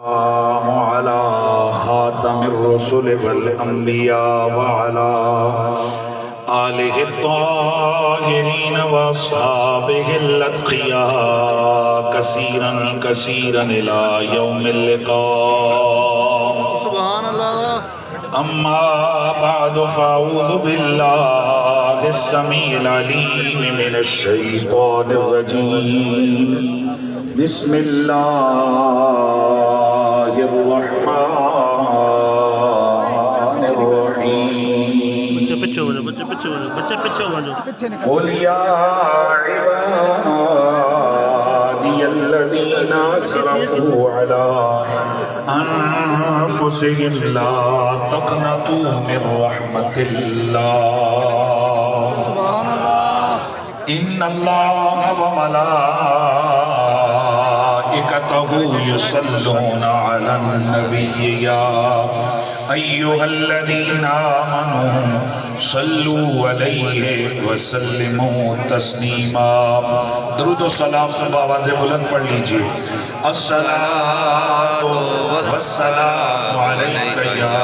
على خاتم الرسل والأنبياء وعلى آله الطاهرين وأصحابه الأتقياء كثيرا كثيرا إلى يوم اللقاء. سبحان الله. أما بعد فأعوذ بالله السميع العليم من الشيطان الرجيم. بسم الله الرحمن الرحيم. قل يا عبادي الذين أسرفوا على أنفسهم لا تقنطوا من رحمة الله إن الله وملائكته يصلون على النبي يا أيها الذين آمنوا صلوا عليه وسلموا تسلیما. درود و سلام آواز بلند پڑھ لیجئے. الصلاة والسلام علیک یا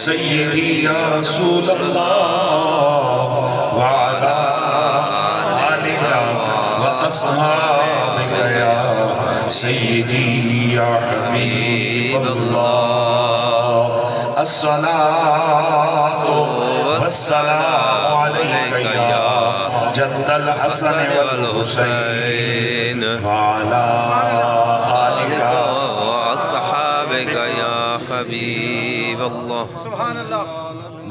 سیدی یا رسول اللہ وعلا آلک واصحابک یا سیدی یا حبیب اللہ. الصلاة والسلام علیک یا جد الحسن والحسین وعلا آلک واصحابک یا حبیب اللہ.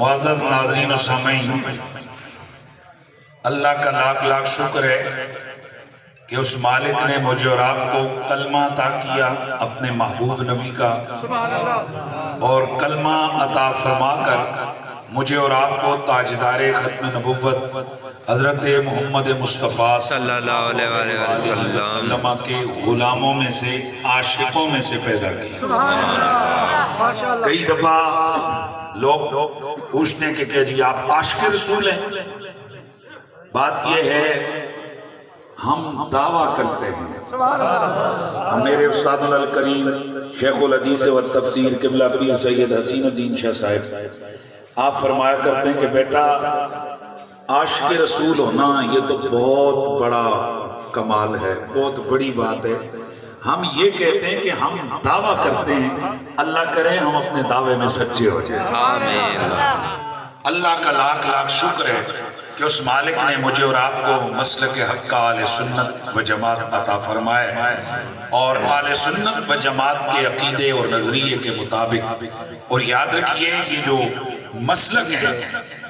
معزز ناظرین و سامعین، اللہ کا لاکھ لاکھ شکر ہے کہ اس مالک نے مجھے اور آپ کو کلمہ عطا کیا اپنے محبوب نبی کا، اور کلمہ عطا فرما کر مجھے اور آپ کو تاجدار ختم نبوت حضرت محمد مصطفیٰ صلی اللہ علیہ وسلم کے غلاموں میں سے، عاشقوں میں سے پیدا کیا. کئی دفعہ لوگ پوچھتے ہیں کہ جی آپ عاشق رسول ہیں. بات یہ ہے ہم دعویٰ کرتے ہیں. میرے استاد الکریم شیخ الحدیث والتفسیر قبلہ پیر سید حسین الدین شاہ صاحب آپ فرمایا کرتے ہیں کہ بیٹا عاشق رسول ہونا یہ تو بہت بڑا کمال ہے، بہت بڑی بات ہے. ہم یہ کہتے ہیں کہ ہم دعویٰ کرتے ہیں، اللہ کرے ہم اپنے دعوے میں سچے ہو جائیں. آمین. اللہ کا لاکھ لاکھ شکر ہے کہ اس مالک نے مجھے اور آپ کو مسلک حق کا اہل سنت و جماعت عطا فرمائے، اور اہل سنت و جماعت کے عقیدے اور نظریے کے مطابق. اور یاد رکھیے یہ جو مسلک ہے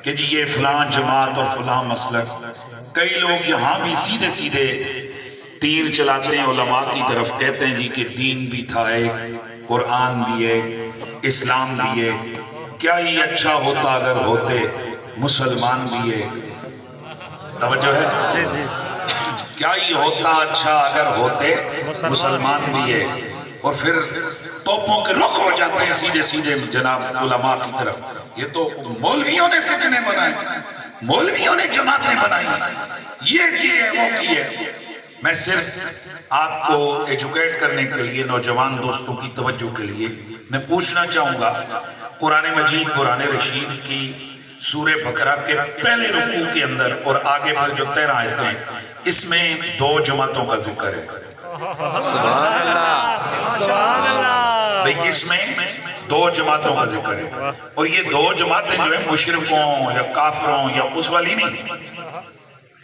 کہ جی یہ فلاں جماعت اور فلاں مسلک، کئی لوگ یہاں بھی سیدھے سیدھے تیر چلاتے ہیں علماء کی طرف، کہتے ہیں جی کہ دین بھی تھا ایک، قرآن بھی ہے، اسلام بھی ہے، کیا ہی اچھا ہوتا اگر ہوتے مسلمان بھی ہے. توجہ ہے؟ کیا ہی ہوتا اچھا اگر ہوتے مسلمان بھی ہے. اور پھر توپوں کے رخ ہو جاتے ہیں سیدھے سیدھے جناب علماء کی طرف. یہ تو مولویوں نے فتنے بنائے، مولویوں نے جماعتیں بنائی، یہ کیے وہ کیے. میں صرف آپ کو ایجوکیٹ کرنے کے لیے، نوجوان دوستوں کی توجہ کے لیے میں پوچھنا چاہوں گا، قرآن مجید قرآن رشید کی سورہ بقرہ کے پہلے رکوع کے اندر اور آگے پر جو 13 آیتیں ہیں، اس میں 2 جماعتوں کا ذکر ہے. سبحان اللہ. بھئی اس میں 2 جماعتوں کا ذکر ہے، اور یہ 2 جماعتیں جو ہیں مشرکوں یا کافروں یا اس والی نہیں.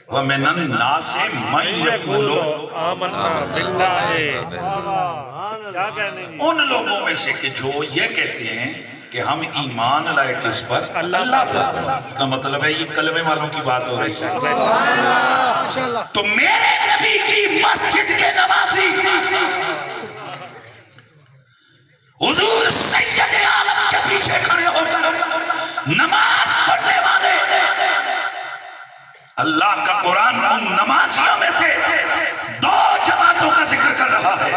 وَمِنَ النَّاسِ مَن يَقُولُ آمنا باللہ. ان لوگوں میں سے کہ جو یہ کہتے ہیں کہ ہم ایمان لائے کس پر؟ اللہ پر. اس کا مطلب ہے یہ کلمے والوں کی بات ہو رہی ہے. تو میرے نبی کی مسجد کے نمازی، حضور سید عالم کے پیچھے کھڑے ہو کر نماز پڑھنے والے، اللہ کا قرآن ان نمازیوں میں سے 2 جماعتوں کا ذکر کر رہا ہے.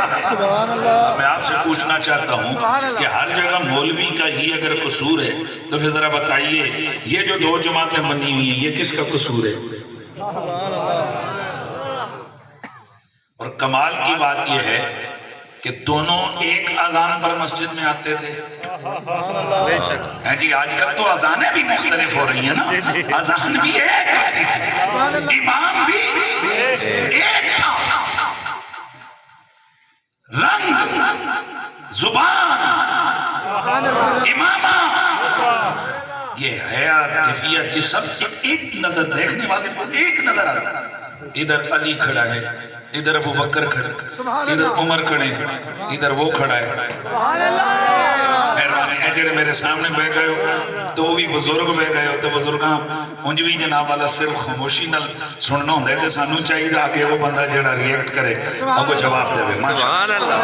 میں آپ سے پوچھنا چاہتا ہوں کہ ہر جگہ مولوی کا ہی اگر قصور ہے تو پھر ذرا بتائیے یہ جو 2 جماعتیں بنی ہوئی ہیں یہ کس کا قصور ہے؟ اور کمال کی بات یہ ہے کہ دونوں ایک اذان پر مسجد میں آتے تھے؟ بے شک ہیں جی آج کل تو اذانیں بھی مختلف ہو رہی ہیں نا، اذان بھی ایک آتی تھی، امام بھی ایک تھا، رنگ، زبان، امامہ، یہ حیات، کیفیت، یہ سب ایک نظر دیکھنے والے کو ایک نظر آتا ہے۔ ادھر علی کھڑا ہے، ادھر ابو بکر کھڑا، ادھر عمر کھڑے، ادھر وہ کھڑا ہے۔ مہربانی ہے جڑے میرے سامنے بہ گئے ہو تو بھی بزرگ بہ گئے ہو تو بزرگاں انج بھی جناب والا صرف خاموشی نال سننا ہوندا ہے تے سانوں چاہیے کہ وہ بندہ جڑا ریئیکٹ کرے اور کو جواب دے۔ سبحان اللہ۔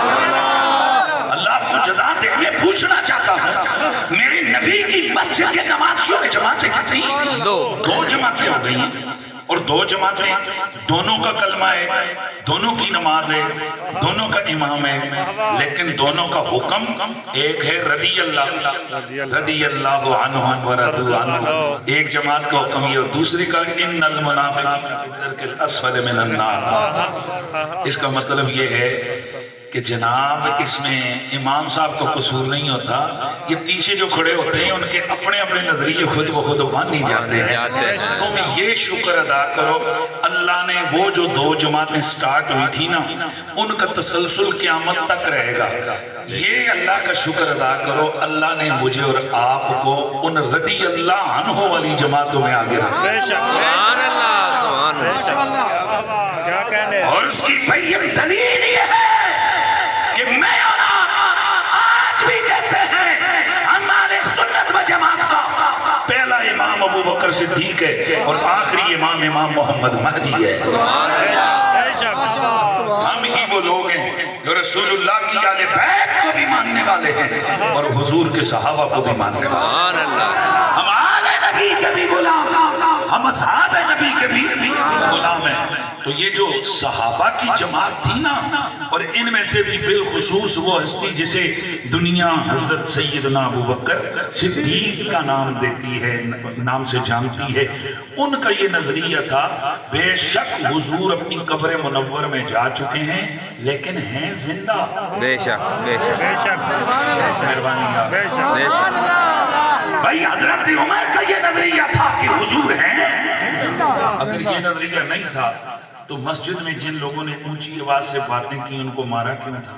اللہ آپ کو جزا دے۔ میں پوچھنا چاہتا ہوں میرے نبی کی مسجد کے نمازیوں میں جماعتیں کتنی؟ دو جماعتیں ہو گئی ہیں، اور دو جماعتیں دونوں کا کلمہ ہے، دونوں کی نماز ہے، دونوں کا امام ہے، لیکن دونوں کا حکم ایک ہے، رضی اللہ عنہم ورضوا عنہ۔ ایک جماعت کا حکم یہ، اور دوسری کا ان المنافقین فی الدرک الاسفل من النار۔ اس کا مطلب یہ ہے کہ جناب اس میں امام صاحب کو قصور نہیں ہوتا، یہ پیچھے جو کھڑے ہوتے ہیں ان کے اپنے اپنے نظریے خود بخود بن نہیں جاتے ہیں۔ تم یہ شکر ادا کرو اللہ نے وہ جو دو جماعتیں سٹارٹ ہوئی تھی نا ان کا تسلسل قیامت تک رہے گا۔ یہ اللہ کا شکر ادا کرو اللہ نے مجھے اور آپ کو ان رضی اللہ عنہ والی جماعتوں میں آگے رکھا۔ بے شک سبحان اللہ، سبحان اللہ۔ کیا کہنے اور اس کی بین دلیل یہ ہے کہ میں اور آپ آج بھی کہتے ہیں ہمارے سنت و جماعت کا پہلا امام ابو بکر صدیق ہے اور آخری امام محمد مہدی ہے۔ بے شک ہم ہی وہ لوگ ہیں جو رسول اللہ کی آل بیت کو بھی ماننے والے ہیں اور حضور کے صحابہ کو بھی ماننے والے ہیں۔ سبحان اللہ۔ ہم آل نبی کے بھی غلام، ہم اصحاب نبی کے بھی غلام ہیں۔ تو یہ جو صحابہ کی جماعت تھی نا، اور ان میں سے بھی بالخصوص وہ ہستی جسے دنیا حضرت سیدنا ابو بکر صدیق کا نام دیتی ہے، نام سے جانتی ہے، ان کا یہ نظریہ تھا بے شک حضور اپنی قبر منور میں جا چکے ہیں لیکن ہیں زندہ۔ بے شک، بے شک، بے شک مہربانی آپ بے شک بے شک۔ بھائی حضرت عمر کا یہ نظریہ تھا کہ حضور ہیں۔ اگر یہ نظریہ نہیں تھا تو مسجد میں جن لوگوں نے اونچی آواز سے باتیں کی ان کو مارا کیوں تھا؟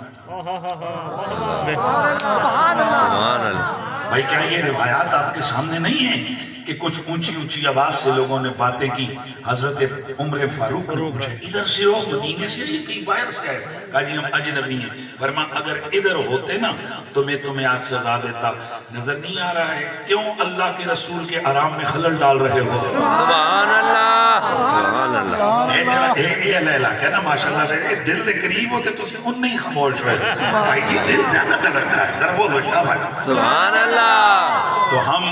سبحان اللہ۔ بھائی کیا یہ روایات آپ کے سامنے نہیں ہیں کہ کچھ اونچی اونچی آواز سے لوگوں نے باتیں کی؟ حضرت عمر فاروق نے پوچھا ادھر سے ہو مدینے سے، یہ کہیں باہر سے ہے؟ کہا جی ہم اجنبی ہیں۔ فرما اگر ادھر ہوتے نا تو میں تمہیں آج سزا دیتا۔ نظر نہیں آ رہا ہے کیوں اللہ کے رسول کے آرام میں خلل ڈال رہے ہو؟ سبحان اللہ، سبحان اللہ۔ یہ علاقہ ہے نا ماشاءاللہ سے دل دے قریب ہوتے تو اسے ان نہیں خاموش ہوئے۔ بھائی جی دل زیادہ دلکتا ہے، ذرا بولو کیا بھائی؟ سبحان اللہ۔ تو ہم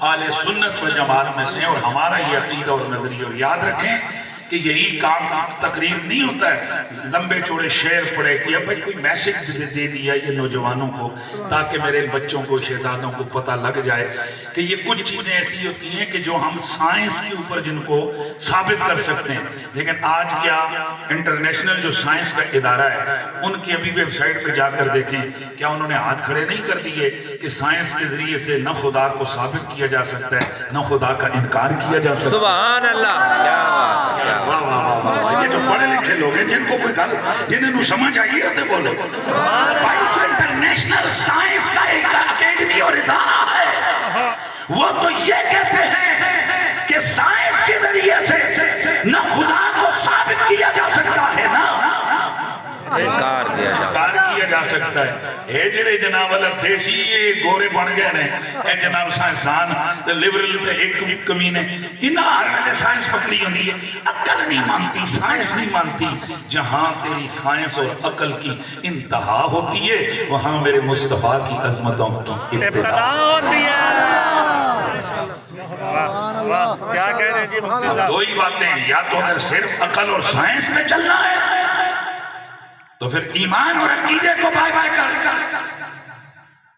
اہل سنت و جماعت میں سے اور ہمارا یہ عقیدہ اور نظریہ، اور یاد رکھیں کہ یہی کام تقریر نہیں ہوتا ہے لمبے چوڑے شعر پڑھے کہ بھائی کوئی میسج دے دیا یہ نوجوانوں کو تاکہ میرے بچوں کو شہزادوں کو پتہ لگ جائے کہ یہ کچھ چیزیں ایسی ہوتی ہیں کہ جو ہم سائنس کے اوپر جن کو ثابت کر سکتے ہیں، لیکن آج کیا انٹرنیشنل جو سائنس کا ادارہ ہے ان کی ابھی ویب سائٹ پہ جا کر دیکھیں کیا انہوں نے ہاتھ کھڑے نہیں کر دیے کہ سائنس کے ذریعے سے نہ خدا کو ثابت کیا جا سکتا ہے نہ خدا کا انکار کیا جا سکتا ہے۔ سبحان اللہ، کیا بات، کیا بات۔ واہ واہ واہ واہ، یہ جو پڑھے لکھے لوگ ہیں جن کو کوئی گل جنہوں سمجھ آئیے ہوتے بولو بھائی جو انٹرنیشنل سائنس کا ایک اکیڈمی اور ادارہ ہے وہ تو یہ کہتے ہیں کہ سائنس کے ذریعے سے نہ خدا کو ثابت کیا جا سکتا ہے نہ انکار کیا جا سکتا ہے۔ اے جڑے جناب اللہ دیسی گورے بن گئے نے اے جناب سائنسدان تے لبرل تے ایک کمینے انہاں ہر ویلے سائنس پکڑی ہوندی ہے، عقل نہیں مانتی، سائنس نہیں مانتی۔ جہاں تیری سائنس اور عقل کی انتہا ہوتی ہے وہاں میرے مصطفیٰ کی عظمتوں کی ابتدا ہوتی ہے۔ کیا کہہ رہے ہیں جی مفتی صاحب؟ دو ہی باتیں، یا تو اگر صرف عقل اور سائنس میں چلنا ہے تو پھر ایمان اور عقیدے کو بائے بائے کر،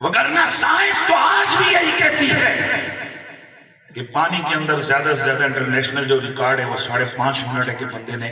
وگرنہ سائنس تو آج بھی یہی کہتی ہے کہ پانی کے اندر زیادہ سے زیادہ انٹرنیشنل جو ریکارڈ ہے وہ 5.5 منٹ ہے کہ بندے نے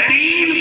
3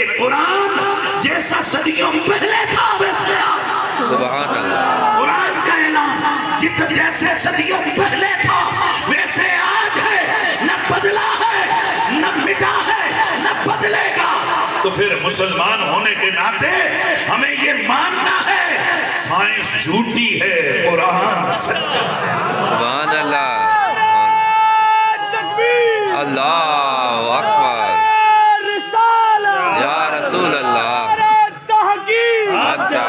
یہ قرآن جیسا صدیوں پہلے تھا ویسے آج سبحان اللہ قرآن کا اعلان جیسے صدیوں پہلے تھا ویسے آج ہے، نہ بدلا ہے نہ مٹا ہے نہ بدلے گا۔ تو پھر مسلمان ہونے کے ناطے ہمیں یہ ماننا ہے سائنس جھوٹی ہے، قرآن سچا ہے۔ سبحان اللہ اللہ اکبر یا رسول اللہ اچھا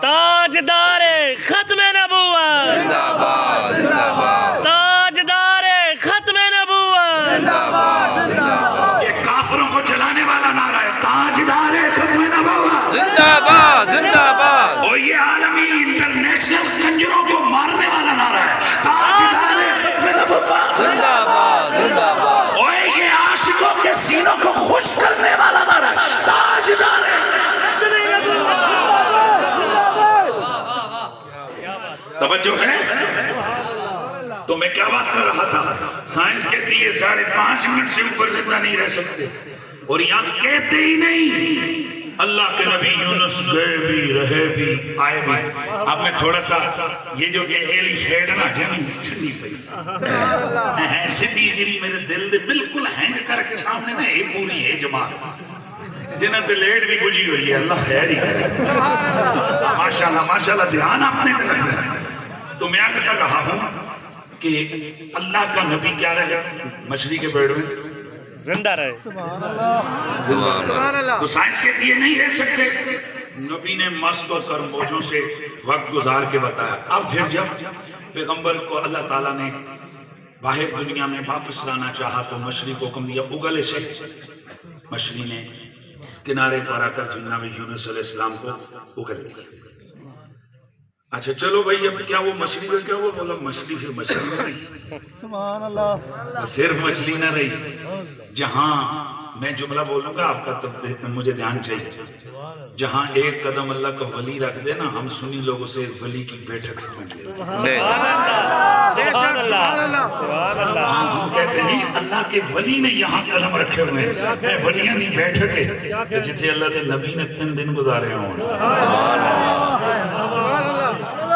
تاجدار ختم نبوت، زندہ باد زندہ باد تاجدار ختم نبوت، زندہ باد زندہ باد یہ کافروں کو جلانے والا نعرہ ہے، تاجدار ختم نبوت۔ زندہ باد زندہ باد اور یہ عالمی انٹرنیشنل کنجروں کو مارنے والا نعرہ ہے، تاجدار ختم نبوت۔ زندہ باد زندہ باد اور یہ عاشقوں کے سینوں کو خوش کرنے والا نعرہ ہے، تاجدار توجہ ہے۔ تو میں کیا بات کر رہا تھا؟ سائنس کہتی ہے 5.5 منٹ سے اوپر زندہ نہیں رہ سکتے، اور یہاں کہتے ہی نہیں اللہ کے نبی یونس گئے بھی رہے بھی آئے بھی۔ اب میں تھوڑا سا یہ جو ایلی سیڈ نا جمین ٹھنڈی پئی ہے سیدھی جی میرے دل دے بالکل ہینگ کر کے سامنے نا یہ پوری ہے جماعت جنہ دلیٹ بھی بجھی ہوئی ہے، اللہ خیر ہی کرے۔ ماشاءاللہ دھیان آپ نے رکھنا ہے۔ تو میں عرض کر رہا ہوں کہ اللہ کا نبی کیا رہے مچھلی کے پیڑ میں زندہ رہے۔ تو سائنس کہتی ہے نہیں رہ سکتے، نبی نے مست اور کرموجوں سے وقت گزار کے بتایا۔ اب پھر جب پیغمبر کو اللہ تعالیٰ نے باہر دنیا میں واپس لانا چاہا تو مچھلی کو حکم دیا اگلے سے۔ مچھلی نے کنارے پر آ کر جناب یونس علیہ السلام کو اگل دیا۔ اچھا چلو بھائی اب کیا وہ مچھلی کا کیا ہوا؟ بولا مچھلی پھر مچھلی نہ رہی، سبحان اللہ، صرف مچھلی نہ رہی۔ جہاں میں جملہ بولوں گا آپ کا تب مجھے دھیان چاہیے، جہاں ایک قدم اللہ کا ولی رکھ دے نا ہم سنی لوگوں سے ولی کی بیٹھک سمجھ لیتے ہیں۔ سبحان اللہ سبحان اللہ۔ ہم کہتے ہیں جی اللہ کے ولی نے یہاں قدم رکھے ہوئے ہیں، اے ولیاں دی بیٹھک ہے کہ جتھے اللہ دے نبی نے 3 دن گزارے ہوں۔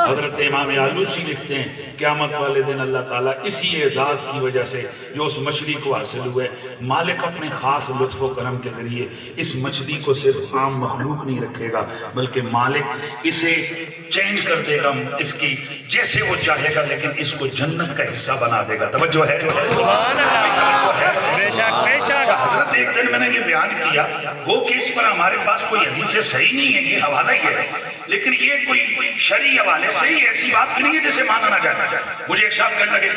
حضرت امام آلوسی لکھتے ہیں قیامت والے دن اللہ تعالیٰ اسی اعزاز کی وجہ سے جو اس مچھلی کو حاصل ہوئے، مالک اپنے خاص لطف و کرم کے ذریعے اس مچھلی کو صرف عام مخلوق نہیں رکھے گا بلکہ مالک اسے چینج کر دے گا اس کی جیسے وہ چاہے گا، لیکن اس کو جنت کا حصہ بنا دے گا۔ توجہ ہے؟ بے شک بے شک۔ حضرت ایک دن میں نے یہ بیان کیا وہ کہ اس پر ہمارے پاس کوئی حدیث صحیح نہیں ہے، یہ حوالہ ہی ہے، لیکن یہ کوئی شرعی حوالے سے ہی ایسی بات بھی نہیں ہے جیسے مانا نہ جائے۔ مجھے ایک صاحب کہنے لگے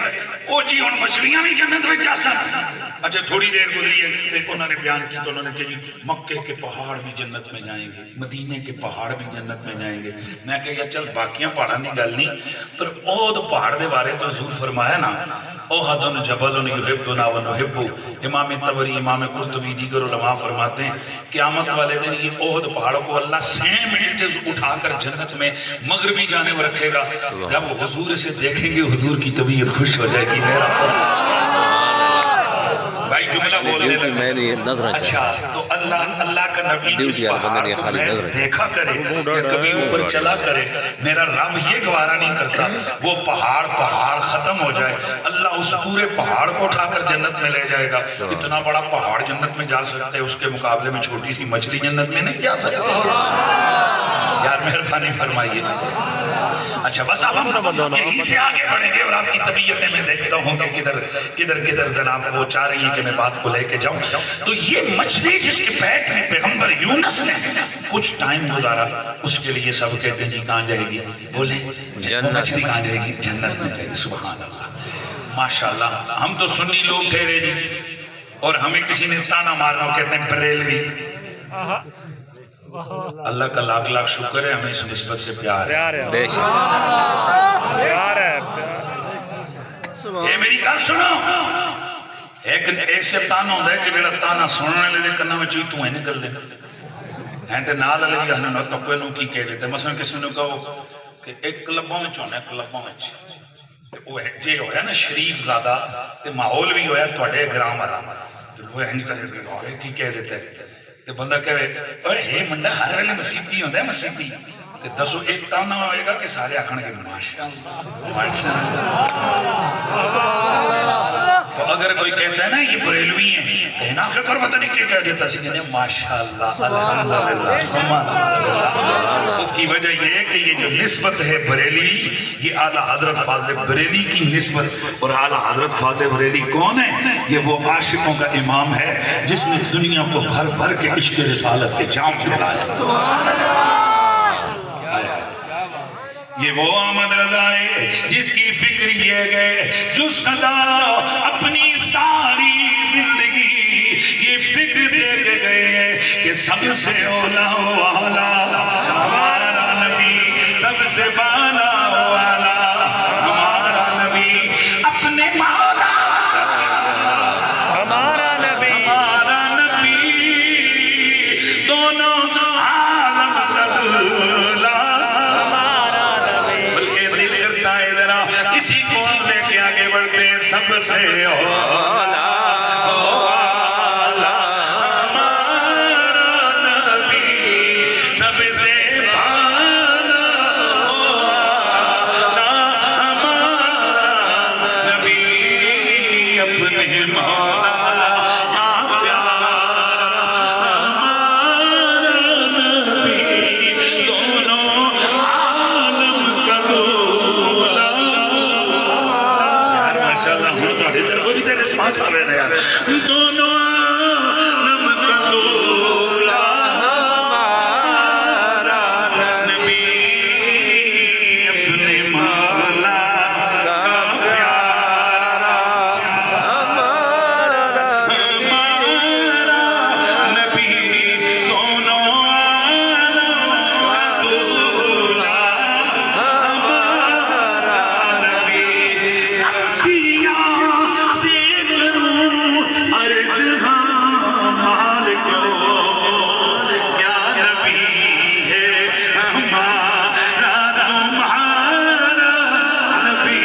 او جی ہن مچھلیاں بھی جنت میں جا سکتی۔ اچھا تھوڑی دیر گزری ہے انہوں نے بیان کی تو انہوں نے کہا جی مکے کے پہاڑ بھی جنت میں جائیں گے، مدینے کے پہاڑ بھی جنت میں جائیں گے۔ میں کہا یا چل باقیاں پہاڑاں دی گل نہیں، پر احد پہاڑ دے بارے تو حضور فرمایا نا احد جبل یحبنا ونحب۔ امام طبری امام قرطبی دیگر علماء فرماتے ہیں قیامت والے دن یہ احد پہاڑ کو اللہ سیم انٹز اٹھا کر جنت میں مغربی جانب رکھے گا۔ جب حضور اسے دیکھیں گے حضور کی طبیعت خوش ہو جائے گی۔ میرا بھائی جملہ بولنے لگا اچھا تو اللہ کا نبی جس پہاڑ کو محض دیکھا کرے یا کبھی اوپر چلا کرے، میرا رب یہ گوارا نہیں کرتا وہ پہاڑ ختم ہو جائے، اللہ اس پورے پہاڑ کو اٹھا کر جنت میں لے جائے گا۔ اتنا بڑا پہاڑ جنت میں جا سکتے ہیں، اس کے مقابلے میں چھوٹی سی مچھلی جنت میں نہیں جا سکتی۔ یار مہربانی فرمائیے۔ اچھا بس اب ہم یہیں سے آگے بڑھیں گے اور آپ کی طبیعتیں میں دیکھتا ہوں کہ کدھر جناب وہ چاہ رہی ہیں کہ میں بات کو لے کے جاؤں۔ تو یہ مچھلی جس کے پیٹ میں پیغمبر یونس نے کچھ ٹائم گزارا، اس کے لیے سب کہتے ہیں جی کہاں جائے گی؟ بولیں مچھلی کہاں جائے گی؟ جنت میں جائے گی۔ سبحان اللہ ماشاءاللہ۔ ہم تو سنی لوگ ٹھہرے جی اور ہمیں کسی نے تانا مارنا ہو کہتے ہیں بریلوی۔ اللہ کا لاکھ لاکھ شکر ہے ہمیں اس نسبت سے پیار ہے۔ بے شک پیار ہے۔ اے میری گل سنو، ایک ایسے تانا ہوتا ہے کہ جڑا تانا سننے لے دے کرنا میں چوئی تو ہے نکل دے ہیں تے نال علی بھی ہنو تقوی نو کی کہہ دیتے۔ مثلا کسی نے کہو کہ ایک کلبوں میں چونے کلبوں میں وہ جے ہویا نا شریف زادہ تے ماحول بھی ہویا توڑے گرام والا تو وہ ہنج کرے گئے اور کی کہہ دیتا ہے تے بندہ کہے اوے ہے منڈا ہر ویلے مسیحی ہوتا ہے مسیحی تے دسو ایک تانا ہوئے گا کہ سارے آکھن گے ماشاءاللہ تو اگر کوئی کہتا ہے نا یہ بریلوی ہیں تو نہ کر پتہ نہیں کیا کہہ دیتا سی کہتے ہیں ماشاءاللہ الحمدللہ سبحان اس کی وجہ یہ ہے کہ یہ جو نسبت ہے بریلوی یہ اعلیٰ حضرت فاضل بریلی کی نسبت اور اعلیٰ حضرت فاضل بریلی کون ہے یہ وہ عاشقوں کا امام ہے جس نے دنیا کو بھر بھر کے عشق رسالت کے جام پھیلایا یہ وہ احمد رضا ہے جس کی فکر یہ گئے جو صدا اپنی ساری زندگی یہ فکر دے کے گئے کہ سب سے اولا والا ہمارا نبی سب سے بالا والا ہمارا نبی اپنے مولا ہمارا نبی دونوں عالم کا دولا کسی کو لے کے آگے بڑھتے ہیں سب سے اولا والا ہمارا نبی سب سے بالا والا ہمارا نبی اپنے مولا پیارا ہمارا نبی دونوں عالم کا دولا دونوں عالم کا دولا ہمارا نبی اپنے مولا کا پیارا ہمارا نبی دونوں عالم کا دولا ہمارا نبی انبیاء سے عرض ہمار کیوں کیا نبی ہے ہمارا تمہارا نبی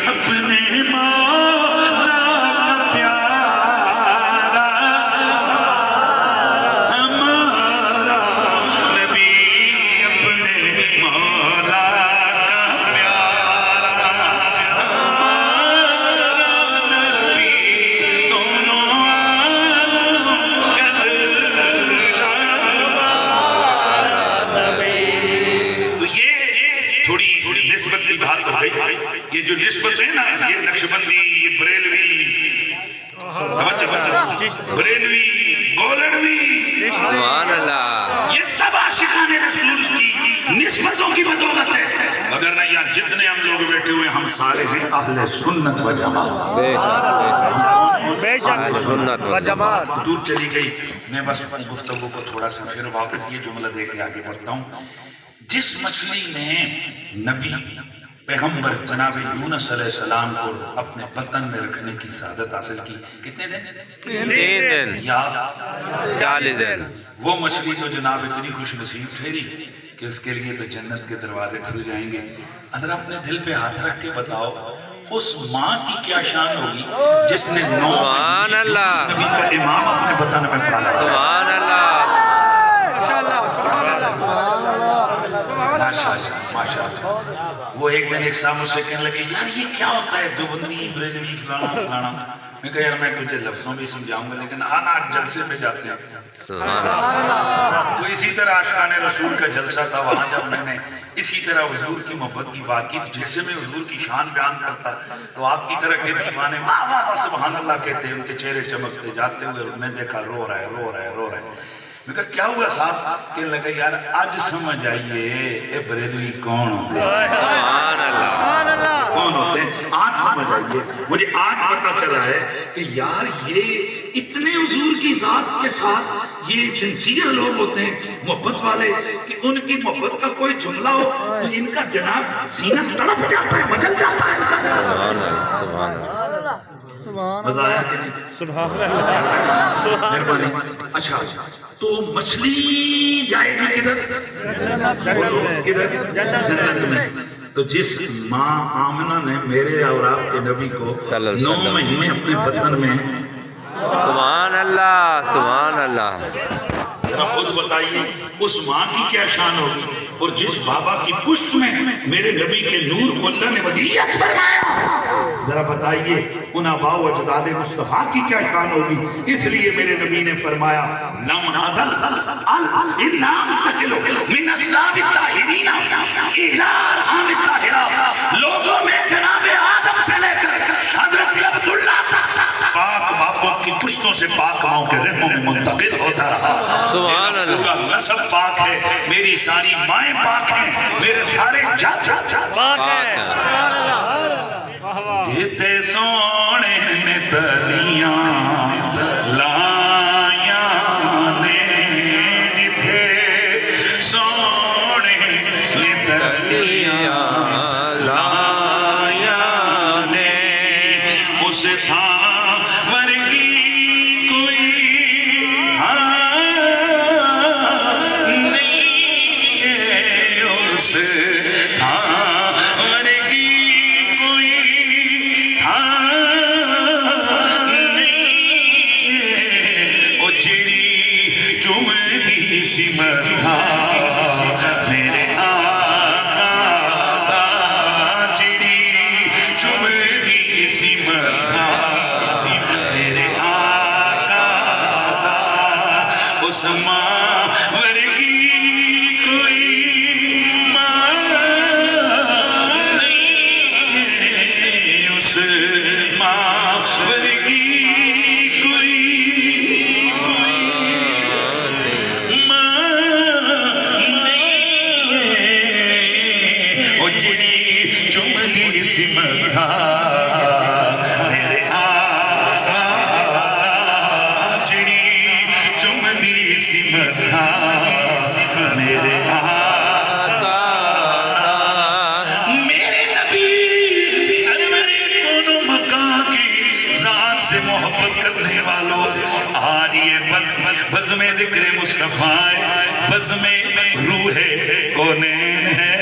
اپنے مولا کا پیارا ہمارا نبی اپنے مولا کا پیارا ہمارا نبی دونوں تو یہ تھوڑی نسبت کی بات ہو گئی یہ جو نسبت ہے نا یہ نقشبندی یہ بریلوی توجہ بریلوی گولڑوی سبحان اللہ یہ سب عاشقان رسول کی نسبتوں کی بدولت ہے اگر نہ یہاں جتنے ہم لوگ بیٹھے ہوئے ہم سارے ہیں اہل سنت و جماعت بے شک بے اہل سنت و جماعت دور چلی گئی میں بس گفتگو کو تھوڑا سا پھر واپس یہ جملہ دے کے آگے بڑھتا ہوں جس مچھلی نے نبی پیغمبر جناب یونس علیہ السلام کو اپنے بطن میں رکھنے کی سعادت حاصل کی کتنے دن 3 دن یا 40 دن وہ مچھلی تو جناب اتنی خوش نصیب ٹھہری کہ اس کے لیے تو جنت کے دروازے کھل جائیں گے اگر اپنے دل پہ ہاتھ رکھ کے بتاؤ اس ماں کی کیا شان ہوگی جس نے سبحان اللہ نبی کا امام اپنے بطن میں پالا ہے سبحان اللہ ماشاءاللہ وہ ایک دن ایک صاحب مجھ سے کہنے لگے یار یہ کیا ہوتا ہے دیوبندی بریلوی فلانا فلانا میں کہا یار میں تجھے لفظوں بھی سمجھاؤں گا لیکن آنا جلسے پہ جاتے ہیں سبحان اللہ تو اسی طرح عاشقان رسول کا جلسہ تھا وہاں جب میں نے اسی طرح حضور کی محبت کی بات کی تو جیسے میں حضور کی شان بیان کرتا تو آپ کی طرح کے دیوانے واہ واہ واہ سبحان اللہ کہتے ہیں ان کے چہرے چمکتے جاتے ہوئے اور میں دیکھا رو رہا ہے میں کہا کیا ہوا صاحب کہنے لگا یار آج سمجھ آئیے اے بریلوی کون ہوتے ہیں سبحان اللہ کون ہوتے ہیں آج سمجھ آئیے مجھے آج پتا چلا ہے کہ یار یہ اتنے حضور کی ذات کے ساتھ یہ سنسیئر لوگ ہوتے ہیں محبت والے کہ ان کی محبت کا کوئی جملہ ہو تو ان کا جناب سینہ تڑپ جاتا ہے مچل جاتا ہے ان کا سبحان اللہ سبحان اللہ مزہ آیا کہ نہیں سبحان اللہ مہربانی اچھا تو مچھلی جائے گی کدھر کدھر جنت میں تو جس ماں آمنہ نے میرے اور آپ کے نبی کو صلی اللہ علیہ 9 وسلم مہینے اپنے بدن میں، سبحان اللہ سبحان اللہ ذرا خود بتائیے اس ماں کی کیا شان ہوگی، اور جس بابا کی پشت میں میرے نبی کے نور کو اللہ نے ودیعت فرمایا، ذرا بتائیے ان آباء و اجداد مصطفیٰ کی کیا شان ہوگی۔ اس لیے میرے نبی نے فرمایا لم نازل الا تقلو من اسلام الطاہرین الی ارحام الطاہرہ، لوگوں میں جناب آدم سے لے کر حضرت عبداللہ تک پاک باپوں کی پشتوں سے پاک ماؤں کے رحموں میں منتقل ہوتا رہا۔ سبحان اللہ، پورا نسب پاک ہے، میری ساری مائیں پاک ہیں، میرے سارے جات پاک پاک ہے جیتے سونے نے تلیاں لایا نے، جیتے سونے نے تلیاں لایا نے، اس تھا ورگی کوئی نہیں ہے، اس تھا میرے آقا جڑی چمدی سمتھا، میرے آقا اس ماں ورگی کوئی ماں نہیں ہے، اس ماں ورگی سمتھا، میرے آقا جڑی چمدی سمتھا، میرے آقا میرے نبی سرور کون و مکان کی ذات سے محبت کرنے والوں، آج یہ بزم ذکر مصطفیٰ، بزم روح کونین ہے،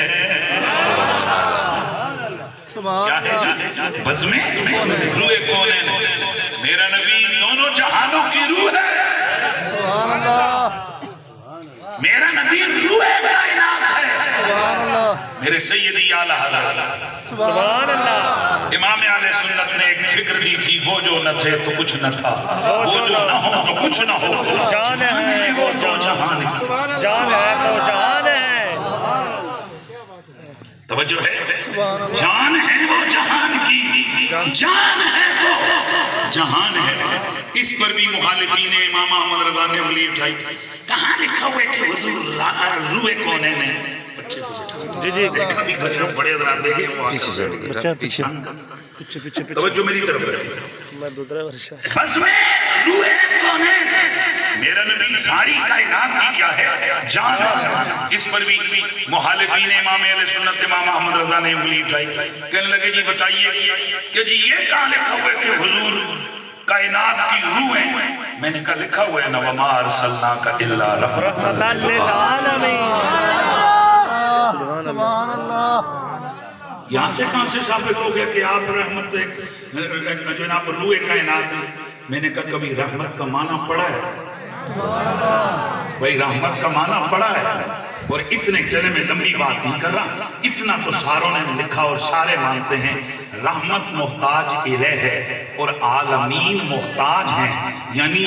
کیا ہے بزم روح کونین، میرا نبی دونوں جہانوں کی روح ہے، سبحان اللہ میرا نبی روح کائنات ہے، سبحان اللہ میرے سیدی اعلیٰ حضرت سبحان اللہ امام اہل سنت نے ایک فکر دی تھی، وہ جو نہ تھے تو کچھ نہ تھا، وہ جو نہ ہو تو کچھ نہ ہو، جان ہے وہ تو جہان کی، جان ہے تو جان ہے، توجہ ہے، جان ہے وہ جہان کی، جان ہے تو جہان ہے۔ اس پر بھی مخالفین امام احمد رضا نے انگلی اٹھائی، کہاں لکھا ہوا ہے کہ حضور روح کونین ہے؟ بچے کو جٹھا جی جی دیکھا بھی کرے، بڑے حضرات دیکھیں وہ پیچھے آقا چڑھ گیا پیچھے پیچھے پیچھے توجہ میری طرف رکھیں، میں دوسرا ورشہ بس میں روح کونین، میرا نبی ساری کائنات کی کیا ہے جان ہے۔ اس پر بھی مخالفین امام اہل سنت امام احمد رضا نے انگلی اٹھائی، کہنے لگے جی بتائیے کہ جی یہ کہاں لکھا ہوا ہے کہ حضور کائنات کی روح ہے؟ میں نے کہا لکھا ہوا ہے نا وَمَا أَرْسَلْنَاكَ إِلَّا رَحْمَةً رحمت للعالمین، سبحان اللہ یہاں سے کہاں سے ثابت ہو گیا کہ آپ رحمت جناب روح کائنات ہیں؟ میں نے کہا کبھی رحمت کا معنی پڑھا ہے؟ بھائی رحمت کا معنی پڑھا ہے، اور اتنے چلے میں لمبی بات نہیں کر رہا، اتنا تو ساروں نے لکھا اور سارے مانتے ہیں، رحمت محتاج الہ ہے اور عالمین محتاج ہیں، یعنی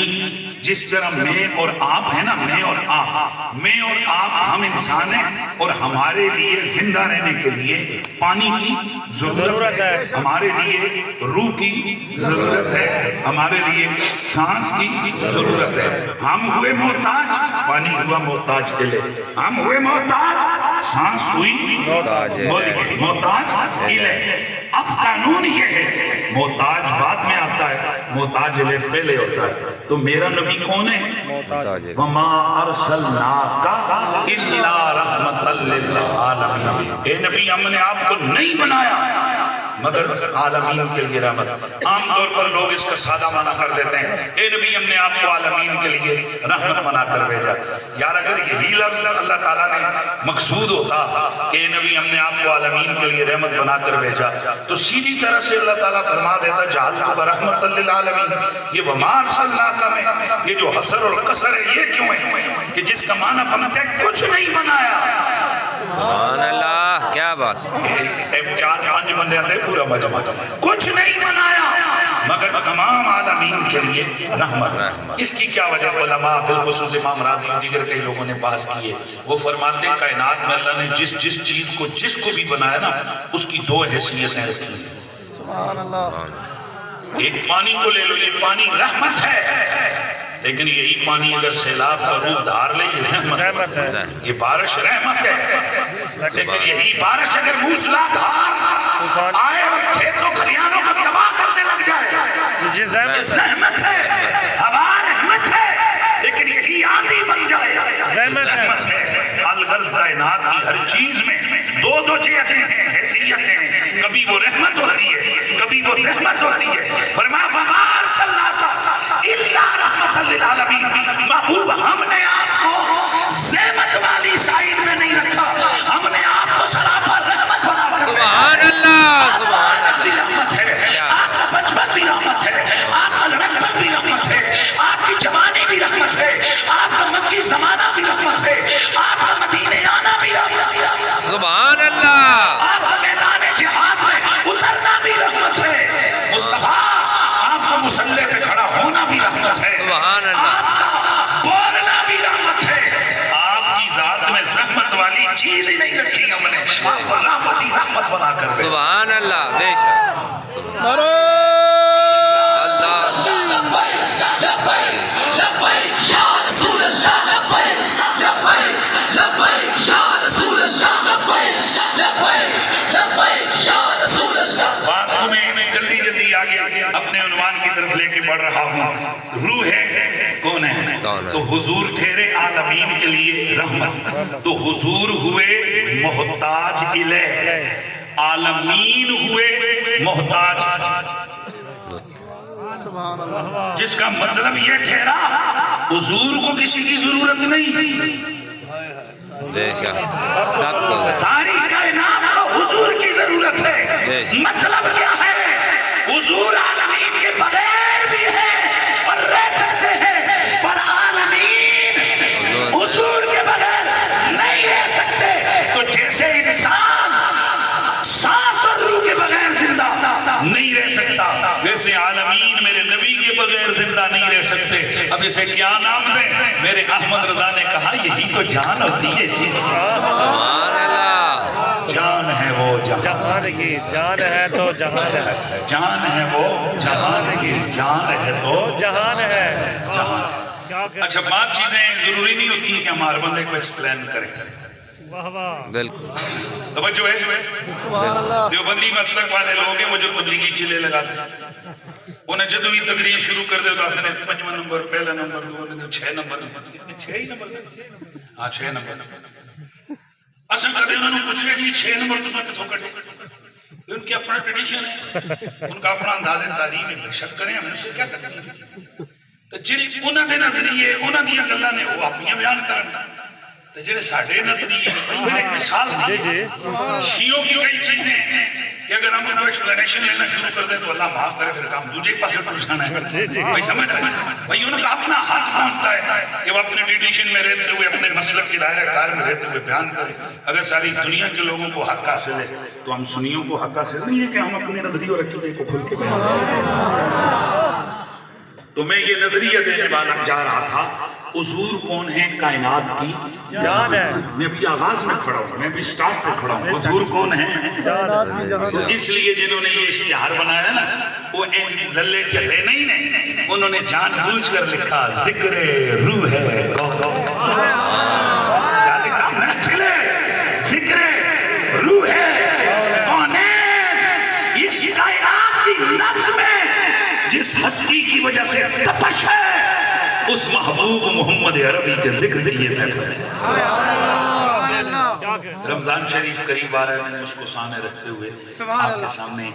جس طرح میں اور آپ ہیں نا، میں اور آپ ہم انسان ہیں، اور ہمارے لیے زندہ رہنے کے لیے پانی کی ضرورت ہے، ہمارے لیے روح کی ضرورت ہے، ہمارے لیے سانس کی ضرورت ہے، ہم ہوئے محتاج، پانی ہوا محتاج الہ، ہم ہوئے محتاج، سانس ہوئی محتاج الہ۔ اب قانون یہ ہے محتاج بعد میں آتا ہے، محتاج الہ پہلے ہوتا ہے۔ تو میرا نبی کون ہے؟ وَمَا أَرْسَلْنَاكَ إِلَّا رَحْمَةً لِلْعَالَمِينَ، اے نبی ہم نے آپ کو نہیں بنایا مگر عالمین کے لیے رحمت۔ عام طور پر لوگ اس کا سادہ معنی کر دیتے ہیں، اے نبی ہم نے آپ کو عالمین کے لیے رحمت بنا کر بھیجا۔ یار اگر یہی لفظ اللہ تعالیٰ نے مقصود ہوتا کہ اے نبی ہم نے آپ کو عالمین کے لیے رحمت بنا کر بھیجا تو سیدھی طرح سے اللہ تعالیٰ فرما دیتا جعلتک رحمۃ للعالمین۔ یہ وما ارسلناک میں یہ جو حسر اور قصر ہے یہ کیوں ہے کہ جس کا معنی بنتا ہے کچھ نہیں بنایا۔ سبحان اللہ، کیا بات، چار پانچ بندے آتے ہیں پورا مجمع، کچھ نہیں بنایا مگر تمام عالمین کے لیے رحمت۔ اس کی کیا وجہ؟ علماء بالخصوص امام راضی دیگر کئی لوگوں نے بحث کی ہے، وہ فرماتے ہیں کائنات میں اللہ نے جس چیز کو جس کو بھی بنایا نا اس کی دو حیثیتیں رکھی ہیں۔ سبحان اللہ، ایک پانی کو لے لو، یہ پانی رحمت ہے، لیکن یہی پانی اگر سیلاب کا روپ دھار لے یہ رحمت ہے، یہ بارش رحمت ہے، لیکن یہی بارش اگر موسلادھار آئے اور کھیتوں کھلیانوں کو تباہ کرنے لگ جائے یہ زحمت ہے، ہوا رحمت ہے، لیکن یہی آندھی بن جائے زحمت ہے۔ الغرض کائنات کی ہر چیز میں دو جہتیں ہیں، حیثیتیں ہیں، کبھی وہ رحمت ہوتی ہے کبھی وہ زحمت ہوتی ہے۔ فرمایا فما ارسلناک الا رحمۃ للعالمین، محبوب ہم نے آپ کو زحمت والی سائڈ میں نہیں رکھا، ہم نے آپ کو سراپا رحمت بنا کر سبحان اللہ، سبحان اللہ، رحمت ہے، آپ کا بچپن بھی رحمت ہے، آپ کا لڑکپن بھی رحمت ہے، آپ کی جوانی بھی رحمت ہے، آپ کا مکی زمانہ بھی رحمت ہے، آپ کا مدینے آنا بھی رحمت ہے، سبحان اللہ، آپ کا میدان جہاد میں اترنا بھی رحمت ہے، مصطفیٰ آپ کا مسلح پہ کھڑا ہونا بھی رحمت ہے، سبحان اللہ، آپ کا بولنا بھی رحمت ہے۔ آپ کی ذات میں زحمت والی چیز ہی نہیں رکھی ہم نے، آپ کو رحمت ہی رحمت بنا کر دے۔ سبحان اللہ، بے شک، نعرہ بات کو میں جلدی آگے اپنے عنوان کی طرف لے کے بڑھ رہا ہوں۔ روح ہے کون ہے؟ تو حضور ٹھہرے عالمین کے لیے رحمت، تو حضور ہوئے محتاج الیہ، عالمین ہوئے محتاج، سبحان اللہ، جس کا مطلب یہ ٹھہرا حضور کو کسی کی ضرورت نہیں، بے شک، سب کو ساری کائنات کو حضور کی ضرورت ہے۔ مطلب کیا ہے؟ حضور عالمین کے بغیر بھی ہے اور رہ سکتے ہیں، پر عالمین حضور کے بغیر نہیں رہ سکتے۔ تو جیسے انسان سانس اور روح کے بغیر زندہ نہیں رہ سکتا، ویسے عالمین میرے نبی کے بغیر زندہ نہیں رہ سکتے۔ اب اسے کیا نام دیں؟ میرے احمد رضا نے کہا یہی تو جان ہوتی ہے، سبحان اللہ، جان ہے وہ جہان، جہان کی جان ہے تو جہان ہے، جان ہے وہ جہان کی جان ہے تو جہان ہے، جہان ہے۔ اچھا بات چیزیں ضروری نہیں ہوتی ہیں کہ ہم ہر بندے کو ایکسپلین کریں، واہ واہ، بالکل، توجہ ہے؟ سبحان اللہ، دیوبندی مسلک والے لوگ ہیں وہ جو تبلیغی چلے لگاتے ہیں، انہیں جدو ہی تقریر شروع کر دے تو آخر نے 5واں نمبر، پہلا نمبر، دوسرے تو 6 نمبر، کتنے 6 ہی نمبر، ہاں 6 نمبر۔ اصل کہتے ہیں انہوں نے پوچھا کہ 6 نمبر تو کتوں کٹے، ان کے اپنا ٹریڈیشن ہے، ان کا اپنا انداز تعلیم ہے، بے شک کریں ہمیں سے کیا تکلیف ہے۔ تو جڑی انہوں نے نظریے انہوں نے گلاں نے وہ اپنی بیان کرنا، تو جڑے ساڈے نظریے میں ایک مثال دی شیعوں کی کئی چیزیں ہیں کہ اگر ہم ان کو ایکسپلینیشن لینا شروع کر دیں تو اللہ معاف کرے پھر کام دوسرے پاسے پر جانا ہے۔ بھائی سمجھ رہے ہیں بھائی ان کا اپنا حق بنتا ہے کہ وہ اپنے ٹریڈیشن میں رہتے ہوئے اپنے مسلک کی دائرہ کار میں رہتے ہوئے بیان کریں۔ اگر ساری دنیا کے لوگوں کو حق حاصل ہے تو ہم سنیوں کو حق حاصل نہیں ہے کہ ہم اپنے نظریے اور عقیدے کو کھل کے بیان کریں۔ تو میں یہ نظریہ دینے والا جا رہا تھا، حضور کون ہے؟ کائنات کی جان ہے، میں بھی آغاز میں کھڑا ہوں، میں بھی سٹارٹ پہ کھڑا ہوں، حضور کون ہے؟ تو اس لیے جنہوں نے یہ اشتہار بنایا نا وہ للے چلے نہیں ہیں، انہوں نے جان بوجھ کر لکھا ذکر روح ہے، کیا لکھا؟ محفل ذکر روح ہے، کون ہے؟ اس کائنات کی نبض میں جس ہستی کی وجہ سے تپش ہے اس محبوب محمد عربی کے ذکر کی یہ محفل ہے۔ رمضان شریف قریب آ رہا ہے، میں نے اس کو سامنے رکھتے ہوئے آپ کے سامنے